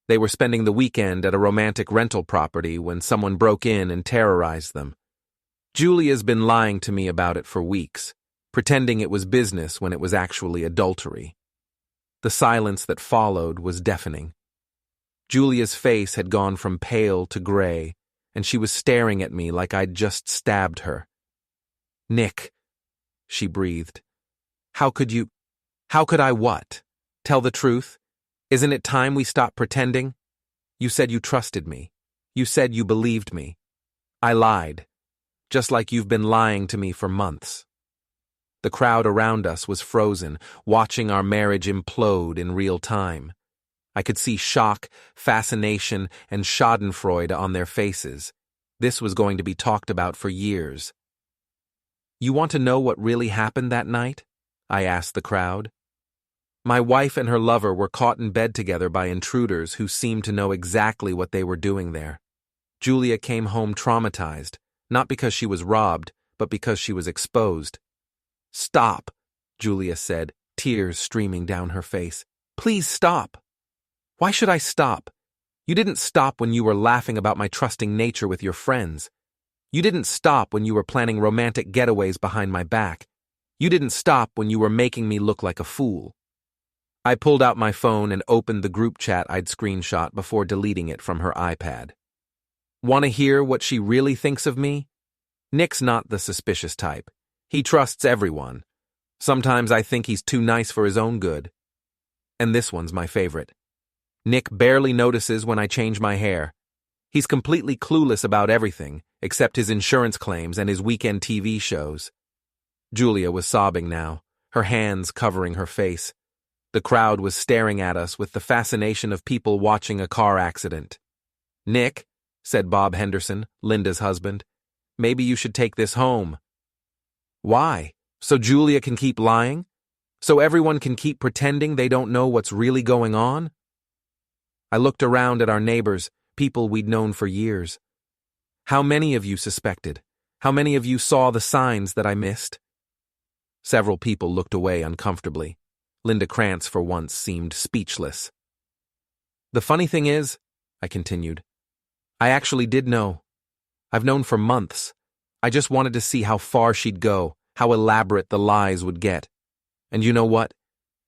They were spending the weekend at a romantic rental property when someone broke in and terrorized them. Julia's been lying to me about it for weeks, pretending it was business when it was actually adultery. The silence that followed was deafening. Julia's face had gone from pale to gray, and she was staring at me like I'd just stabbed her. Nick, she breathed. How could I what? Tell the truth? Isn't it time we stop pretending? You said you trusted me. You said you believed me. I lied, just like you've been lying to me for months. The crowd around us was frozen, watching our marriage implode in real time. I could see shock, fascination, and schadenfreude on their faces. This was going to be talked about for years. You want to know what really happened that night? I asked the crowd. My wife and her lover were caught in bed together by intruders who seemed to know exactly what they were doing there. Julia came home traumatized, not because she was robbed, but because she was exposed. Stop, Julia said, tears streaming down her face. Please stop. Why should I stop? You didn't stop when you were laughing about my trusting nature with your friends. You didn't stop when you were planning romantic getaways behind my back. You didn't stop when you were making me look like a fool. I pulled out my phone and opened the group chat I'd screenshot before deleting it from her iPad. Want to hear what she really thinks of me? Nick's not the suspicious type. He trusts everyone. Sometimes I think he's too nice for his own good. And this one's my favorite. Nick barely notices when I change my hair. He's completely clueless about everything, except his insurance claims and his weekend TV shows. Julia was sobbing now, her hands covering her face. The crowd was staring at us with the fascination of people watching a car accident. "Nick," said Bob Henderson, Linda's husband, "maybe you should take this home." "Why? So Julia can keep lying? So everyone can keep pretending they don't know what's really going on?" I looked around at our neighbors, people we'd known for years. How many of you suspected? How many of you saw the signs that I missed? Several people looked away uncomfortably. Linda Krantz, for once, seemed speechless. "The funny thing is," I continued, "I actually did know. I've known for months. I just wanted to see how far she'd go, how elaborate the lies would get. And you know what?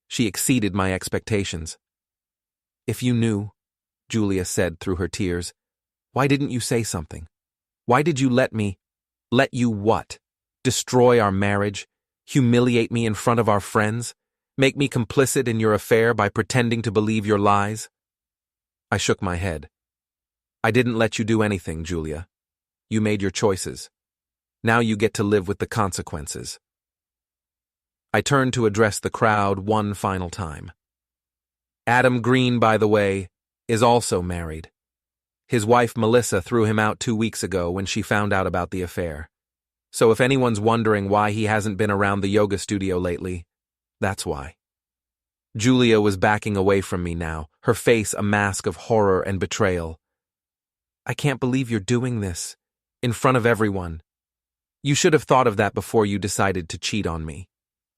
She exceeded my expectations." "If you knew," Julia said through her tears, "why didn't you say something? Why did you let you what? Destroy our marriage? Humiliate me in front of our friends? Make me complicit in your affair by pretending to believe your lies?" I shook my head. "I didn't let you do anything, Julia. You made your choices. Now you get to live with the consequences." I turned to address the crowd one final time. Adam Green, by the way, is also married. His wife Melissa threw him out 2 weeks ago when she found out about the affair. So if anyone's wondering why he hasn't been around the yoga studio lately, that's why. Julia was backing away from me now, her face a mask of horror and betrayal. "I can't believe you're doing this. In front of everyone. You should have thought of that before you decided to cheat on me.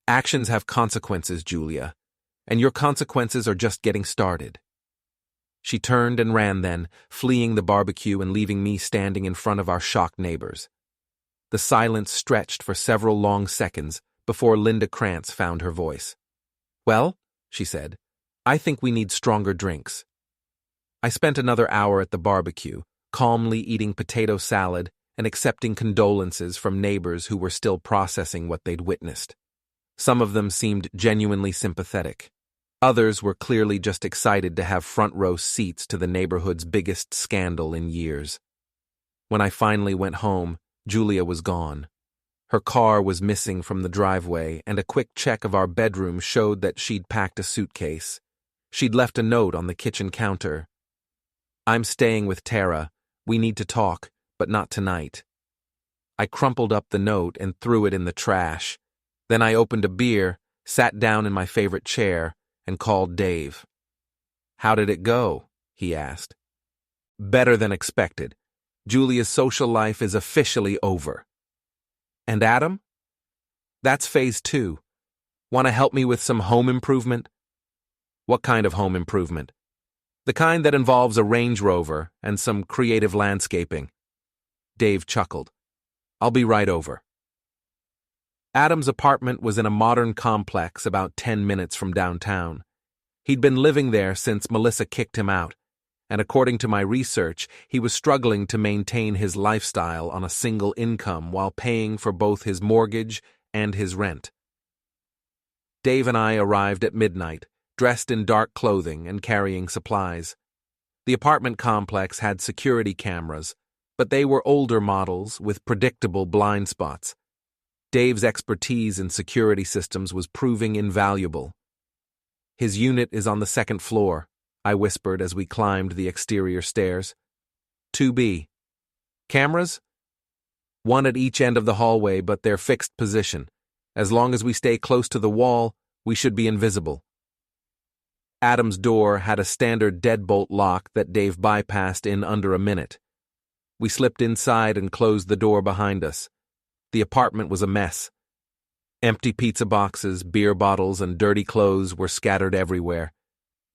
Actions have consequences, Julia, and your consequences are just getting started." She turned and ran then, fleeing the barbecue and leaving me standing in front of our shocked neighbors. The silence stretched for several long seconds before Linda Krantz found her voice. "Well," she said, "I think we need stronger drinks." I spent another hour at the barbecue, calmly eating potato salad and accepting condolences from neighbors who were still processing what they'd witnessed. Some of them seemed genuinely sympathetic. Others were clearly just excited to have front-row seats to the neighborhood's biggest scandal in years. When I finally went home, Julia was gone. Her car was missing from the driveway, and a quick check of our bedroom showed that she'd packed a suitcase. She'd left a note on the kitchen counter. "I'm staying with Tara. We need to talk, but not tonight." I crumpled up the note and threw it in the trash. Then I opened a beer, sat down in my favorite chair, and called Dave. "How did it go?" he asked. "Better than expected. Julia's social life is officially over." "And Adam?" "That's phase 2. Want to help me with some home improvement?" "What kind of home improvement?" "The kind that involves a Range Rover and some creative landscaping." Dave chuckled. "I'll be right over." Adam's apartment was in a modern complex about 10 minutes from downtown. He'd been living there since Melissa kicked him out, and according to my research, he was struggling to maintain his lifestyle on a single income while paying for both his mortgage and his rent. Dave and I arrived at midnight, dressed in dark clothing and carrying supplies. The apartment complex had security cameras, but they were older models with predictable blind spots. Dave's expertise in security systems was proving invaluable. "His unit is on the 2nd floor, I whispered as we climbed the exterior stairs. 2B. "Cameras?" "One at each end of the hallway, but they're fixed position. As long as we stay close to the wall, we should be invisible." Adam's door had a standard deadbolt lock that Dave bypassed in under a minute. We slipped inside and closed the door behind us. The apartment was a mess. Empty pizza boxes, beer bottles, and dirty clothes were scattered everywhere.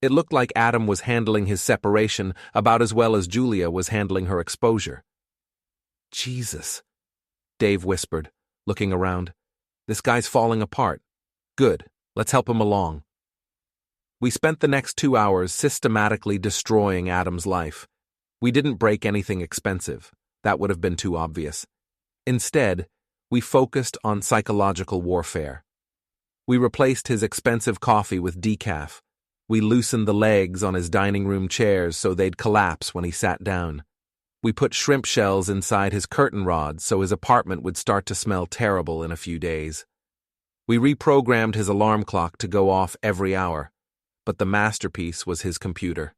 It looked like Adam was handling his separation about as well as Julia was handling her exposure. Jesus, Dave whispered, looking around. This guy's falling apart. Good, let's help him along. We spent the next 2 hours systematically destroying Adam's life. We didn't break anything expensive. That would have been too obvious. Instead, we focused on psychological warfare. We replaced his expensive coffee with decaf. We loosened the legs on his dining room chairs so they'd collapse when he sat down. We put shrimp shells inside his curtain rods so his apartment would start to smell terrible in a few days. We reprogrammed his alarm clock to go off every hour, but the masterpiece was his computer.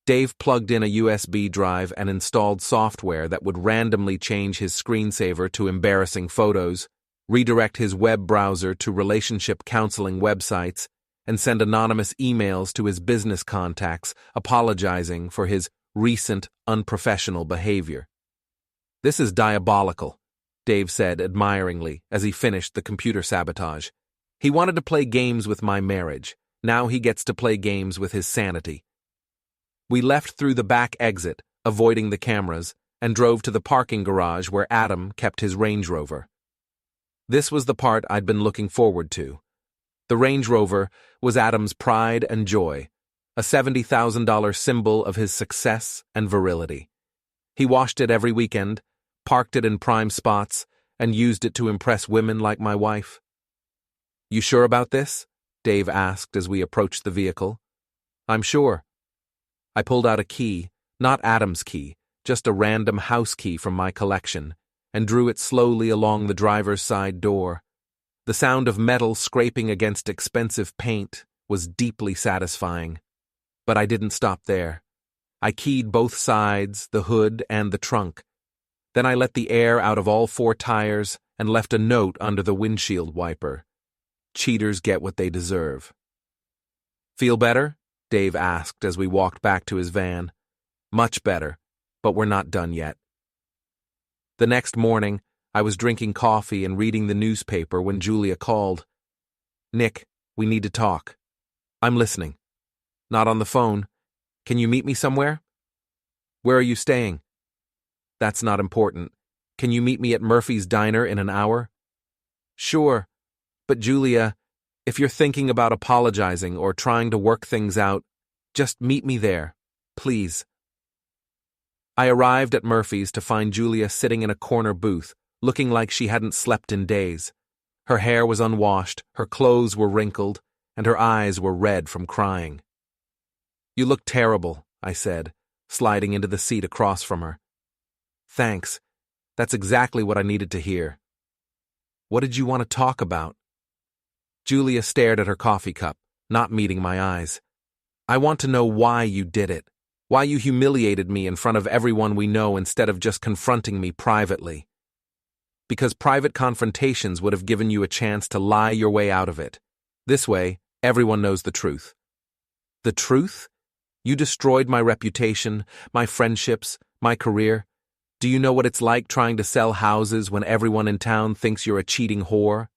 Dave plugged in a USB drive and installed software that would randomly change his screensaver to embarrassing photos, redirect his web browser to relationship counseling websites, and send anonymous emails to his business contacts apologizing for his recent unprofessional behavior. This is diabolical, Dave said admiringly as he finished the computer sabotage. He wanted to play games with my marriage. Now he gets to play games with his sanity. We left through the back exit, avoiding the cameras, and drove to the parking garage where Adam kept his Range Rover. This was the part I'd been looking forward to. The Range Rover was Adam's pride and joy, a $70,000 symbol of his success and virility. He washed it every weekend, parked it in prime spots, and used it to impress women like my wife. "You sure about this?" Dave asked as we approached the vehicle. "I'm sure." I pulled out a key, not Adam's key, just a random house key from my collection, and drew it slowly along the driver's side door. The sound of metal scraping against expensive paint was deeply satisfying. But I didn't stop there. I keyed both sides, the hood and the trunk. Then I let the air out of all 4 tires and left a note under the windshield wiper. Cheaters get what they deserve. "Feel better?" Dave asked as we walked back to his van. "Much better, but we're not done yet." The next morning, I was drinking coffee and reading the newspaper when Julia called. "Nick, we need to talk." "I'm listening." "Not on the phone. Can you meet me somewhere?" "Where are you staying?" "That's not important. Can you meet me at Murphy's Diner in an hour?" "Sure. But Julia, if you're thinking about apologizing or trying to work things out, just meet me there, please." I arrived at Murphy's to find Julia sitting in a corner booth, looking like she hadn't slept in days. Her hair was unwashed, her clothes were wrinkled, and her eyes were red from crying. "You look terrible," I said, sliding into the seat across from her. "Thanks. That's exactly what I needed to hear." "What did you want to talk about?" Julia stared at her coffee cup, not meeting my eyes. "I want to know why you did it. Why you humiliated me in front of everyone we know instead of just confronting me privately. Because private confrontations would have given you a chance to lie your way out of it. This way, everyone knows the truth." "The truth? You destroyed my reputation, my friendships, my career. Do you know what it's like trying to sell houses when everyone in town thinks you're a cheating whore?"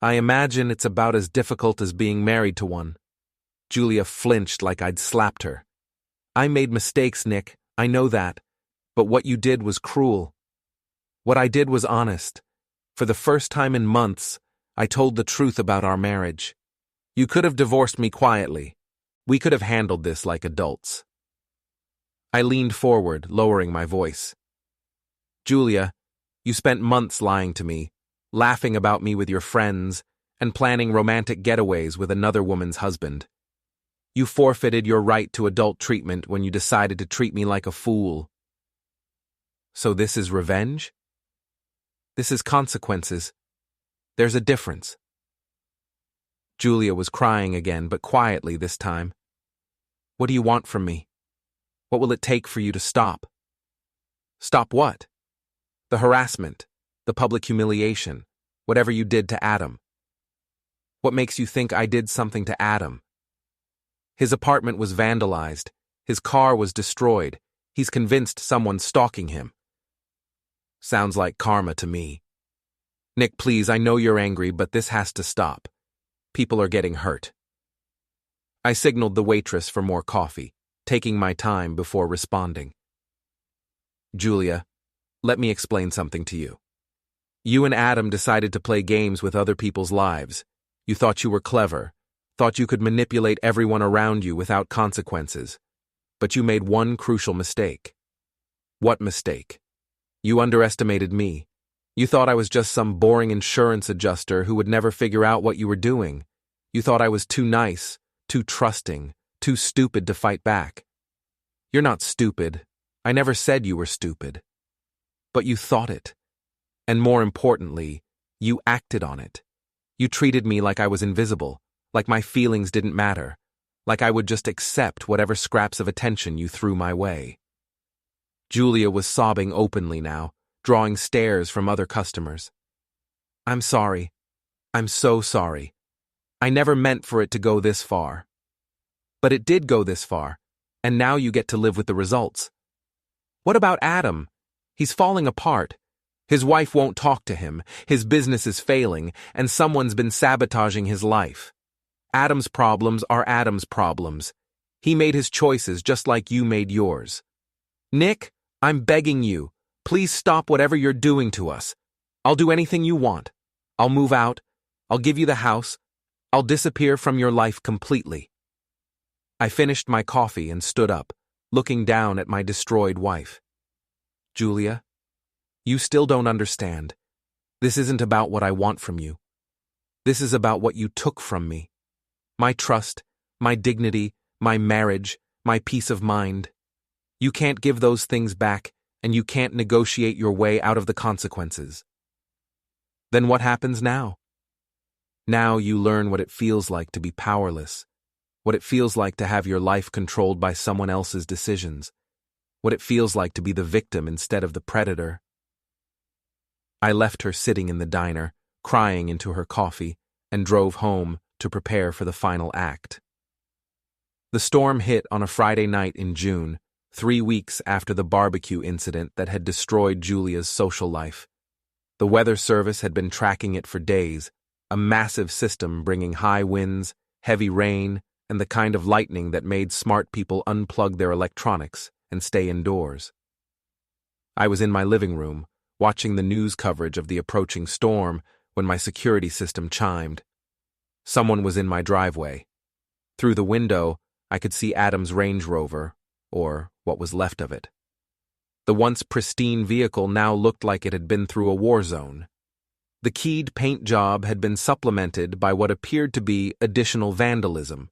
"I imagine it's about as difficult as being married to one." Julia flinched like I'd slapped her. "I made mistakes, Nick, I know that. But what you did was cruel. What I did was honest. For the first time in months, I told the truth about our marriage. You could have divorced me quietly. We could have handled this like adults." I leaned forward, lowering my voice. "Julia, you spent months lying to me, laughing about me with your friends, and planning romantic getaways with another woman's husband. You forfeited your right to adult treatment when you decided to treat me like a fool. So this is revenge? This is consequences. There's a difference." Julia was crying again, but quietly this time. "What do you want from me? What will it take for you to stop?" "Stop what?" "The harassment, the public humiliation, whatever you did to Adam." "What makes you think I did something to Adam?" "His apartment was vandalized. His car was destroyed. He's convinced someone's stalking him." Sounds like karma to me. "Nick, please, I know you're angry, but this has to stop. People are getting hurt." I signaled the waitress for more coffee, taking my time before responding. Julia, let me explain something to you. You and Adam decided to play games with other people's lives. You thought you were clever, thought you could manipulate everyone around you without consequences. But you made one crucial mistake. What mistake? You underestimated me. You thought I was just some boring insurance adjuster who would never figure out what you were doing. You thought I was too nice, too trusting, too stupid to fight back. You're not stupid. I never said you were stupid. But you thought it. And more importantly, you acted on it. You treated me like I was invisible, like my feelings didn't matter, like I would just accept whatever scraps of attention you threw my way. Julia was sobbing openly now, drawing stares from other customers. I'm sorry. I'm so sorry. I never meant for it to go this far. But it did go this far, and now you get to live with the results. What about Adam? He's falling apart. His wife won't talk to him, his business is failing, and someone's been sabotaging his life. Adam's problems are Adam's problems. He made his choices just like you made yours. Nick, I'm begging you, please stop whatever you're doing to us. I'll do anything you want. I'll move out. I'll give you the house. I'll disappear from your life completely. I finished my coffee and stood up, looking down at my destroyed wife. Julia, you still don't understand. This isn't about what I want from you. This is about what you took from me. My trust, my dignity, my marriage, my peace of mind. You can't give those things back, and you can't negotiate your way out of the consequences. Then what happens now? Now you learn what it feels like to be powerless, what it feels like to have your life controlled by someone else's decisions, what it feels like to be the victim instead of the predator. I left her sitting in the diner, crying into her coffee, and drove home to prepare for the final act. The storm hit on a Friday night in June, 3 weeks after the barbecue incident that had destroyed Julia's social life. The weather service had been tracking it for days, a massive system bringing high winds, heavy rain, and the kind of lightning that made smart people unplug their electronics and stay indoors. I was in my living room, watching the news coverage of the approaching storm when my security system chimed. Someone was in my driveway. Through the window, I could see Adam's Range Rover, or what was left of it. The once pristine vehicle now looked like it had been through a war zone. The keyed paint job had been supplemented by what appeared to be additional vandalism,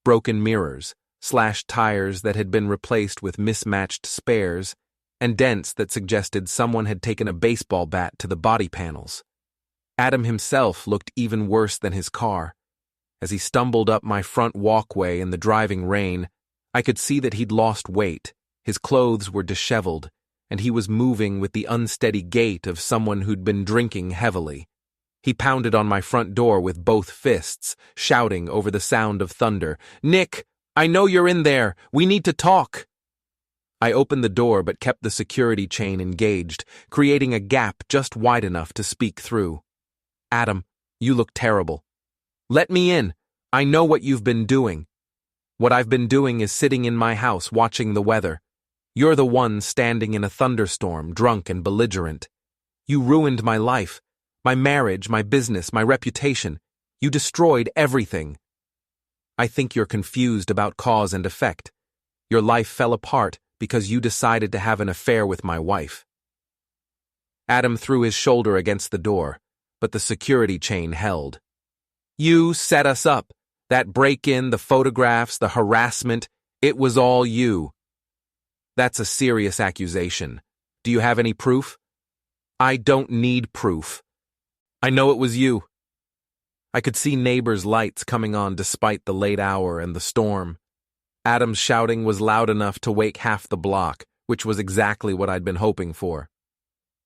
broken mirrors, slashed tires that had been replaced with mismatched spares, and dents that suggested someone had taken a baseball bat to the body panels. Adam himself looked even worse than his car. As he stumbled up my front walkway in the driving rain, I could see that he'd lost weight, his clothes were disheveled, and he was moving with the unsteady gait of someone who'd been drinking heavily. He pounded on my front door with both fists, shouting over the sound of thunder, "Nick, I know you're in there. We need to talk." I opened the door but kept the security chain engaged, creating a gap just wide enough to speak through. "Adam, you look terrible. Let me in. I know what you've been doing. What I've been doing is sitting in my house watching the weather. You're the one standing in a thunderstorm, drunk and belligerent. You ruined my life, my marriage, my business, my reputation. You destroyed everything. I think you're confused about cause and effect. Your life fell apart because you decided to have an affair with my wife." Adam threw his shoulder against the door, but the security chain held. "You set us up. That break-in, the photographs, the harassment, it was all you." "That's a serious accusation. Do you have any proof?" "I don't need proof. I know it was you." I could see neighbors' lights coming on despite the late hour and the storm. Adam's shouting was loud enough to wake half the block, which was exactly what I'd been hoping for.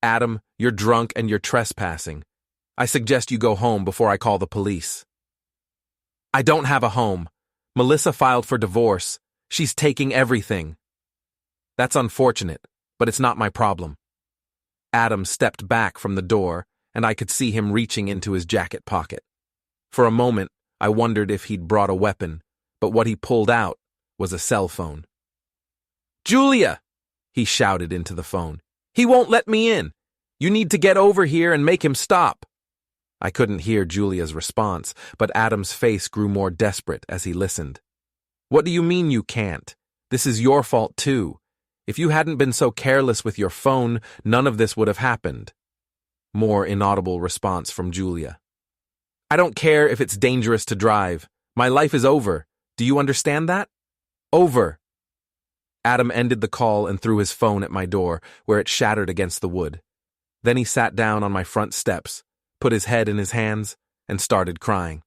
"Adam, you're drunk and you're trespassing. I suggest you go home before I call the police." "I don't have a home. Melissa filed for divorce. She's taking everything." "That's unfortunate, but it's not my problem." Adam stepped back from the door, and I could see him reaching into his jacket pocket. For a moment, I wondered if he'd brought a weapon, but what he pulled out was a cell phone. "Julia!" he shouted into the phone. "He won't let me in. You need to get over here and make him stop." I couldn't hear Julia's response, but Adam's face grew more desperate as he listened. "What do you mean you can't? This is your fault too. If you hadn't been so careless with your phone, none of this would have happened." More inaudible response from Julia. "I don't care if it's dangerous to drive. My life is over. Do you understand that? Over." Adam ended the call and threw his phone at my door, where it shattered against the wood. Then he sat down on my front steps, put his head in his hands, and started crying.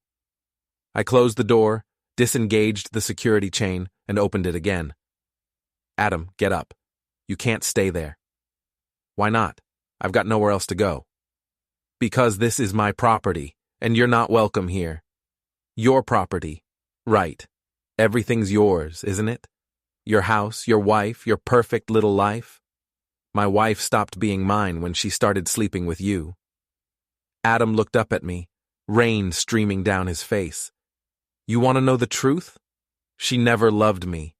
I closed the door, disengaged the security chain, and opened it again. "Adam, get up. You can't stay there." "Why not? I've got nowhere else to go." "Because this is my property, and you're not welcome here." "Your property. Right. Everything's yours, isn't it? Your house, your wife, your perfect little life. My wife stopped being mine when she started sleeping with you." Adam looked up at me, rain streaming down his face. "You want to know the truth? She never loved me.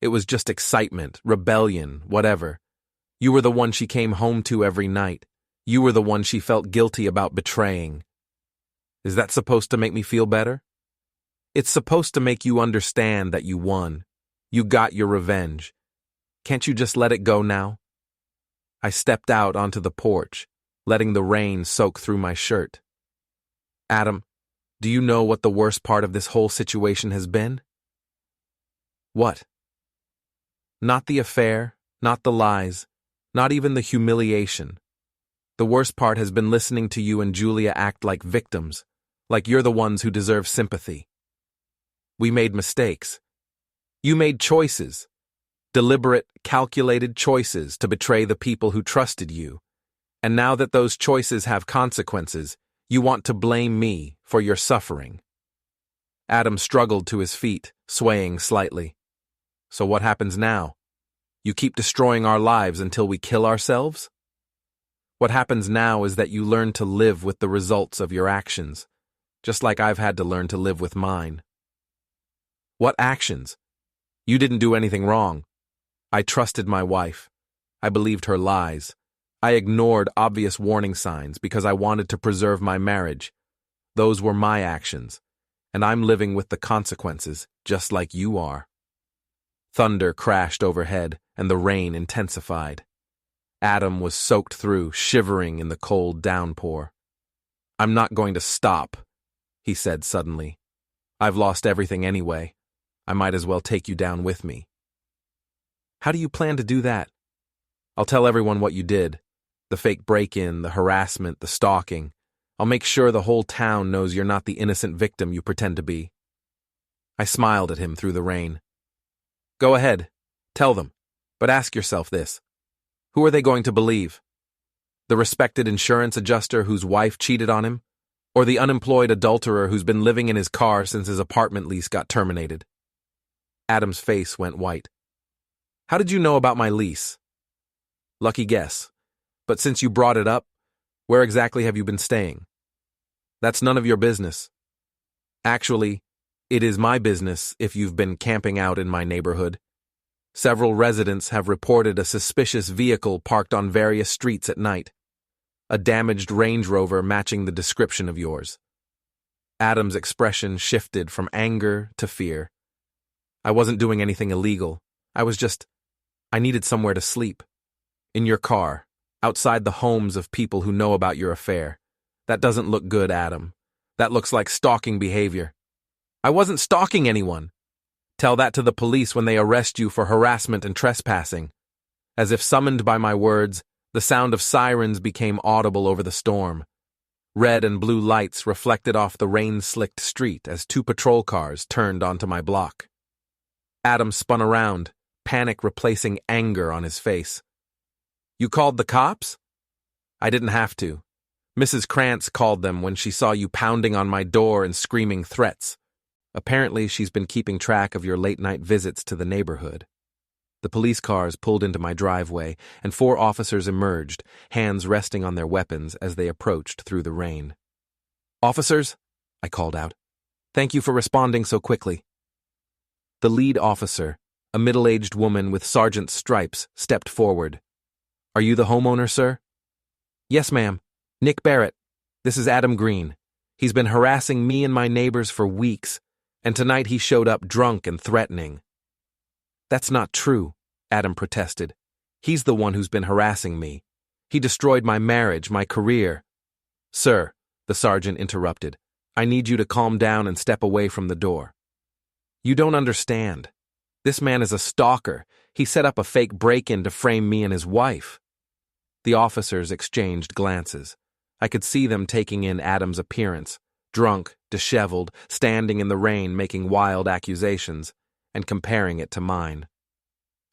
It was just excitement, rebellion, whatever. You were the one she came home to every night. You were the one she felt guilty about betraying. Is that supposed to make me feel better? It's supposed to make you understand that you won. You got your revenge. Can't you just let it go now?" I stepped out onto the porch, letting the rain soak through my shirt. "Adam, do you know what the worst part of this whole situation has been?" "What?" "Not the affair, not the lies, not even the humiliation. The worst part has been listening to you and Julia act like victims, like you're the ones who deserve sympathy. We made mistakes. You made choices, deliberate, calculated choices to betray the people who trusted you. And now that those choices have consequences, you want to blame me for your suffering." Adam struggled to his feet, swaying slightly. "So what happens now? You keep destroying our lives until we kill ourselves? What happens now is that you learn to live with the results of your actions, just like I've had to learn to live with mine." "What actions? You didn't do anything wrong. I trusted my wife. I believed her lies. I ignored obvious warning signs because I wanted to preserve my marriage. Those were my actions, and I'm living with the consequences, just like you are." Thunder crashed overhead, and the rain intensified. Adam was soaked through, shivering in the cold downpour. "I'm not going to stop," he said suddenly. "I've lost everything anyway. I might as well take you down with me." "How do you plan to do that?" "I'll tell everyone what you did. The fake break-in, the harassment, the stalking. I'll make sure the whole town knows you're not the innocent victim you pretend to be." I smiled at him through the rain. "Go ahead. Tell them. But ask yourself this. Who are they going to believe? The respected insurance adjuster whose wife cheated on him? Or the unemployed adulterer who's been living in his car since his apartment lease got terminated?" Adam's face went white. "How did you know about my lease?" "Lucky guess. But since you brought it up, where exactly have you been staying?" "That's none of your business." "Actually, it is my business if you've been camping out in my neighborhood. Several residents have reported a suspicious vehicle parked on various streets at night. A damaged Range Rover matching the description of yours." Adam's expression shifted from anger to fear. "I wasn't doing anything illegal. I needed somewhere to sleep. In your car, outside the homes of people who know about your affair. That doesn't look good, Adam. That looks like stalking behavior." "I wasn't stalking anyone." "Tell that to the police when they arrest you for harassment and trespassing." As if summoned by my words, the sound of sirens became audible over the storm. Red and blue lights reflected off the rain-slicked street as 2 patrol cars turned onto my block. Adam spun around, panic replacing anger on his face. "You called the cops?" "I didn't have to. Mrs. Krantz called them when she saw you pounding on my door and screaming threats. Apparently, she's been keeping track of your late-night visits to the neighborhood." The police cars pulled into my driveway, and 4 officers emerged, hands resting on their weapons as they approached through the rain. "Officers," I called out, "thank you for responding so quickly." The lead officer, a middle-aged woman with sergeant's stripes, stepped forward. "Are you the homeowner, sir?" "Yes, ma'am. Nick Barrett. This is Adam Green. He's been harassing me and my neighbors for weeks, and tonight he showed up drunk and threatening." "That's not true," Adam protested. "He's the one who's been harassing me. He destroyed my marriage, my career." "Sir," the sergeant interrupted, "I need you to calm down and step away from the door. You don't understand. This man is a stalker. He set up a fake break-in to frame me and his wife." The officers exchanged glances. I could see them taking in Adam's appearance, drunk, disheveled, standing in the rain making wild accusations, and comparing it to mine.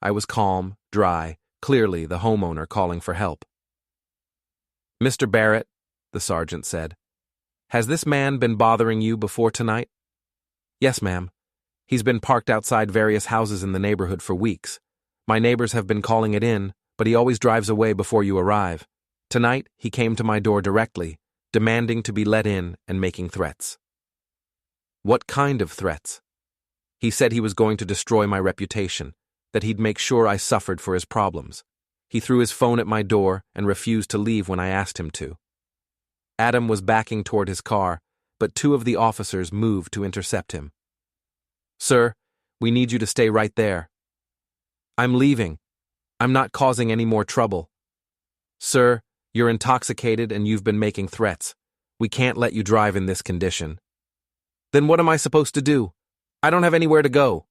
I was calm, dry, clearly the homeowner calling for help. "Mr. Barrett," the sergeant said, "has this man been bothering you before tonight?" "Yes, ma'am. He's been parked outside various houses in the neighborhood for weeks. My neighbors have been calling it in, but he always drives away before you arrive. Tonight, he came to my door directly, demanding to be let in and making threats." "What kind of threats?" "He said he was going to destroy my reputation, that he'd make sure I suffered for his problems. He threw his phone at my door and refused to leave when I asked him to." Adam was backing toward his car, but two of the officers moved to intercept him. "Sir, we need you to stay right there." "I'm leaving. I'm not causing any more trouble." "Sir, you're intoxicated and you've been making threats. We can't let you drive in this condition." "Then what am I supposed to do? I don't have anywhere to go."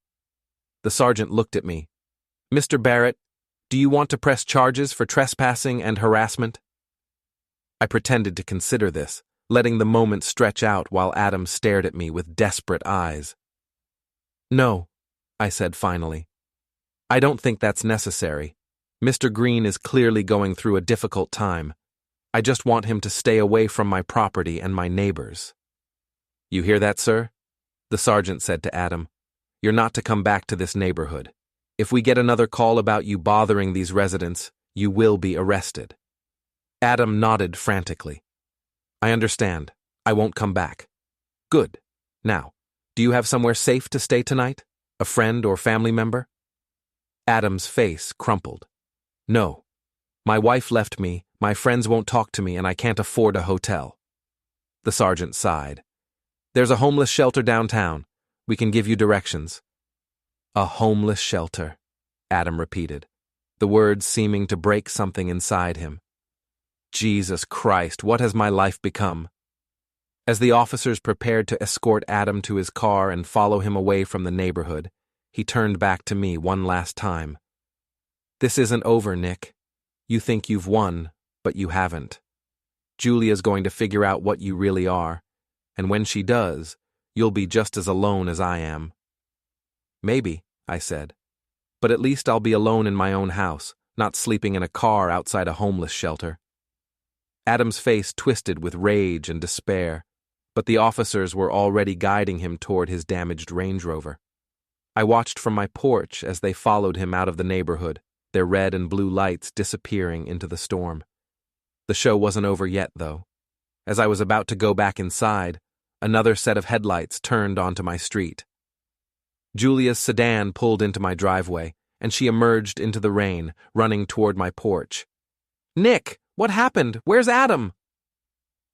The sergeant looked at me. "Mr. Barrett, do you want to press charges for trespassing and harassment?" I pretended to consider this, letting the moment stretch out while Adam stared at me with desperate eyes. "No," I said finally. "I don't think that's necessary. Mr. Green is clearly going through a difficult time. I just want him to stay away from my property and my neighbors." "You hear that, sir?" the sergeant said to Adam. "You're not to come back to this neighborhood. If we get another call about you bothering these residents, you will be arrested." Adam nodded frantically. "I understand. I won't come back." "Good. Now, do you have somewhere safe to stay tonight? A friend or family member?" Adam's face crumpled. "No. My wife left me, my friends won't talk to me, and I can't afford a hotel." The sergeant sighed. "There's a homeless shelter downtown. We can give you directions." "A homeless shelter," Adam repeated, the words seeming to break something inside him. Jesus Christ, what has my life become? As the officers prepared to escort Adam to his car and follow him away from the neighborhood, he turned back to me one last time. "This isn't over, Nick. You think you've won, but you haven't. Julia's going to figure out what you really are, and when she does, you'll be just as alone as I am." "Maybe," I said, "but at least I'll be alone in my own house, not sleeping in a car outside a homeless shelter." Adam's face twisted with rage and despair, but the officers were already guiding him toward his damaged Range Rover. I watched from my porch as they followed him out of the neighborhood, their red and blue lights disappearing into the storm. The show wasn't over yet, though. As I was about to go back inside, another set of headlights turned onto my street. Julia's sedan pulled into my driveway, and she emerged into the rain, running toward my porch. "Nick, what happened? Where's Adam?"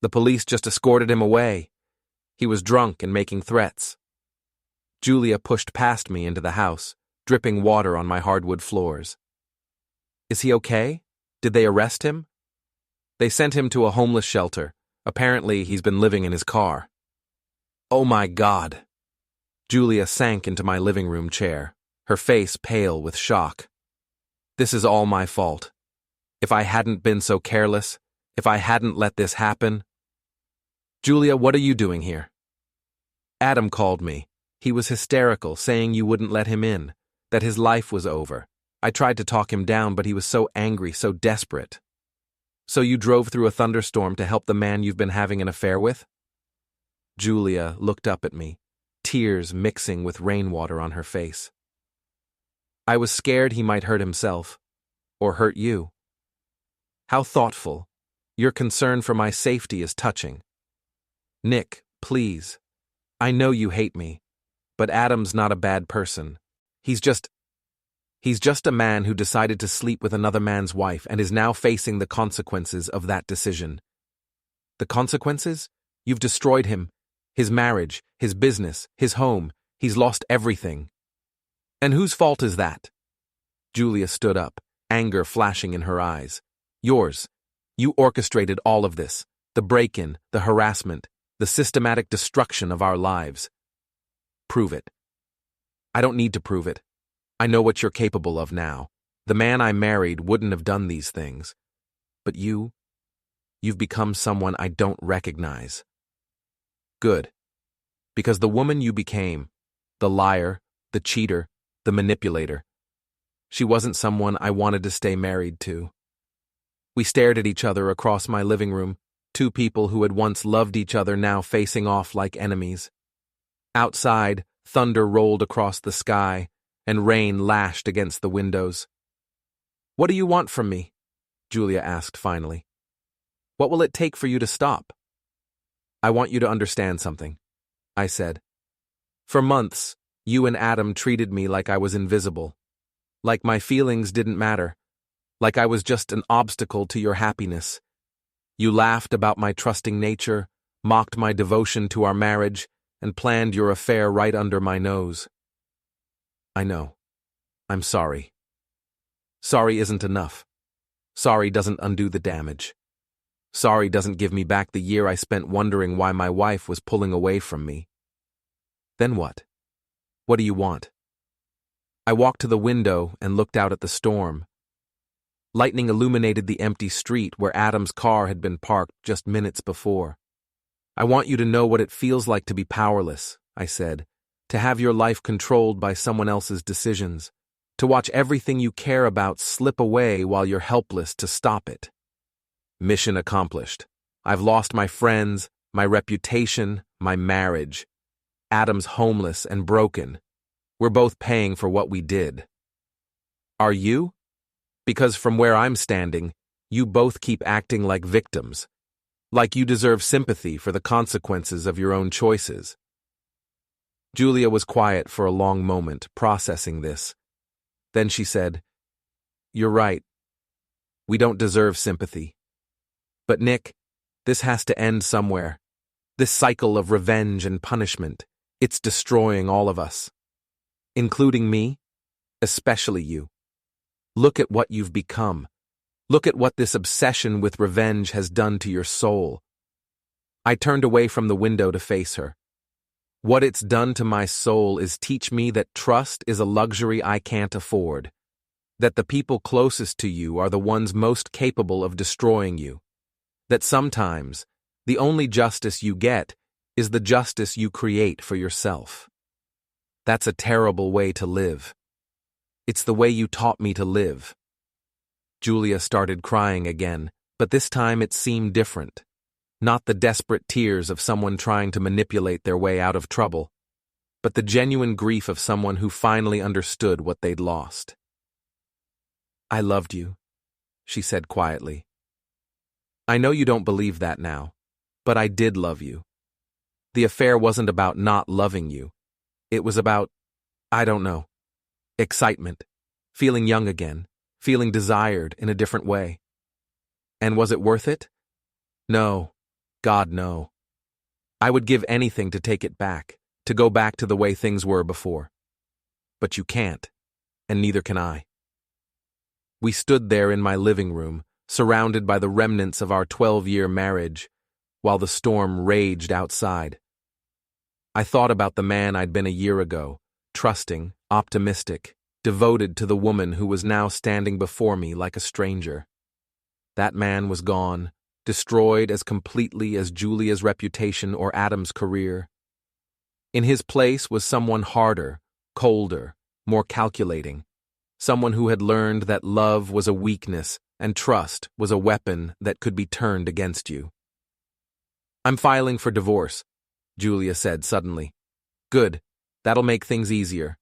"The police just escorted him away. He was drunk and making threats." Julia pushed past me into the house, dripping water on my hardwood floors. "Is he okay? Did they arrest him?" "They sent him to a homeless shelter. Apparently, he's been living in his car." "Oh my God!" Julia sank into my living room chair, her face pale with shock. "This is all my fault. If I hadn't been so careless, if I hadn't let this happen—" "Julia, what are you doing here?" "Adam called me. He was hysterical, saying you wouldn't let him in, that his life was over. I tried to talk him down, but he was so angry, so desperate." "So you drove through a thunderstorm to help the man you've been having an affair with?" Julia looked up at me, tears mixing with rainwater on her face. "I was scared he might hurt himself, or hurt you." "How thoughtful. Your concern for my safety is touching." "Nick, please. I know you hate me, But Adam's not a bad person. He's just a man who decided to sleep with another man's wife and is now facing the consequences of that decision. The consequences? You've destroyed him. His marriage, his business, his home. He's lost everything. And whose fault is that? Julia stood up, anger flashing in her eyes. Yours. You orchestrated all of this. The break-in, the harassment, the systematic destruction of our lives. Prove it. I don't need to prove it. I know what you're capable of now. The man I married wouldn't have done these things. But you've become someone I don't recognize. Good. Because the woman you became, the liar, the cheater, the manipulator, she wasn't someone I wanted to stay married to. We stared at each other across my living room, two people who had once loved each other now facing off like enemies. Outside, thunder rolled across the sky, and rain lashed against the windows. "What do you want from me?" Julia asked finally. "What will it take for you to stop?" "I want you to understand something," I said. "For months, you and Adam treated me like I was invisible, like my feelings didn't matter, like I was just an obstacle to your happiness. You laughed about my trusting nature, mocked my devotion to our marriage, and planned your affair right under my nose. I know. I'm sorry. Sorry isn't enough. Sorry doesn't undo the damage. Sorry doesn't give me back the year I spent wondering why my wife was pulling away from me. Then what? What do you want?" I walked to the window and looked out at the storm. Lightning illuminated the empty street where Adam's car had been parked just minutes before. "I want you to know what it feels like to be powerless," I said, "to have your life controlled by someone else's decisions, to watch everything you care about slip away while you're helpless to stop it. Mission accomplished. I've lost my friends, my reputation, my marriage. Adam's homeless and broken. We're both paying for what we did. Are you? Because from where I'm standing, you both keep acting like victims, like you deserve sympathy for the consequences of your own choices." Julia was quiet for a long moment, processing this. Then she said, "You're right. We don't deserve sympathy. But Nick, this has to end somewhere. This cycle of revenge and punishment, it's destroying all of us. Including me, especially you. Look at what you've become. Look at what this obsession with revenge has done to your soul." I turned away from the window to face her. "What it's done to my soul is teach me that trust is a luxury I can't afford, that the people closest to you are the ones most capable of destroying you, that sometimes the only justice you get is the justice you create for yourself. That's a terrible way to live. It's the way you taught me to live." Julia started crying again, but this time it seemed different. Not the desperate tears of someone trying to manipulate their way out of trouble, but the genuine grief of someone who finally understood what they'd lost. "I loved you," she said quietly. "I know you don't believe that now, but I did love you. The affair wasn't about not loving you. It was about, I don't know, excitement, feeling young again, feeling desired in a different way. And was it worth it? No. God, no. I would give anything to take it back, to go back to the way things were before. But you can't, and neither can I." We stood there in my living room, surrounded by the remnants of our 12-year marriage, while the storm raged outside. I thought about the man I'd been a year ago, trusting, optimistic, devoted to the woman who was now standing before me like a stranger. That man was gone, destroyed as completely as Julia's reputation or Adam's career. In his place was someone harder, colder, more calculating, someone who had learned that love was a weakness and trust was a weapon that could be turned against you. "I'm filing for divorce," Julia said suddenly. "Good, that'll make things easier.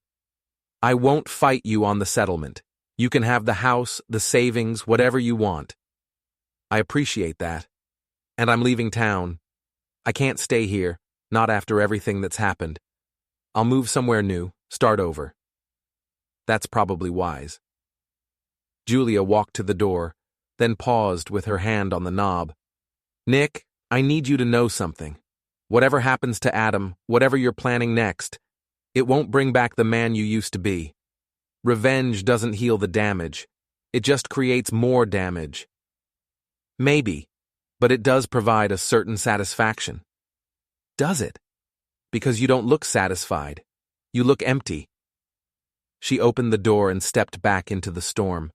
I won't fight you on the settlement. You can have the house, the savings, whatever you want. I appreciate that. And I'm leaving town. I can't stay here, not after everything that's happened. I'll move somewhere new, start over. That's probably wise. Julia walked to the door, then paused with her hand on the knob. Nick, I need you to know something. Whatever happens to Adam, whatever you're planning next, it won't bring back the man you used to be. Revenge doesn't heal the damage. It just creates more damage. Maybe, but it does provide a certain satisfaction. Does it? Because you don't look satisfied. You look empty. She opened the door and stepped back into the storm.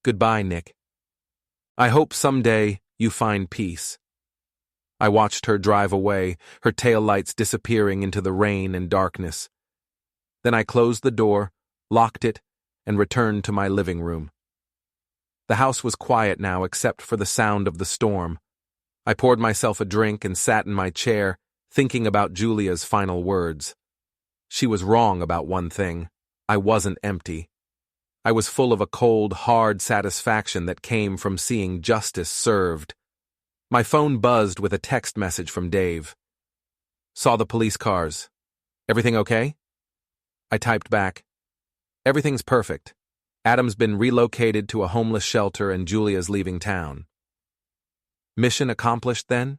Goodbye, Nick. I hope someday you find peace. I watched her drive away, her taillights disappearing into the rain and darkness. Then I closed the door, locked it, and returned to my living room. The house was quiet now except for the sound of the storm. I poured myself a drink and sat in my chair, thinking about Julia's final words. She was wrong about one thing. I wasn't empty. I was full of a cold, hard satisfaction that came from seeing justice served. My phone buzzed with a text message from Dave. Saw the police cars. Everything okay? I typed back. Everything's perfect. Adam's been relocated to a homeless shelter and Julia's leaving town. Mission accomplished then?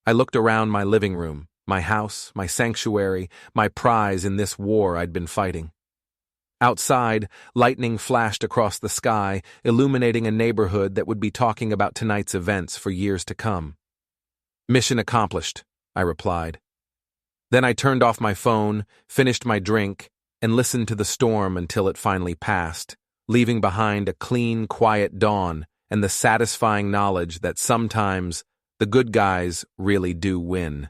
I looked around my living room, my house, my sanctuary, my prize in this war I'd been fighting. Outside, lightning flashed across the sky, illuminating a neighborhood that would be talking about tonight's events for years to come. Mission accomplished, I replied. Then I turned off my phone, finished my drink, and listened to the storm until it finally passed, leaving behind a clean, quiet dawn and the satisfying knowledge that sometimes the good guys really do win.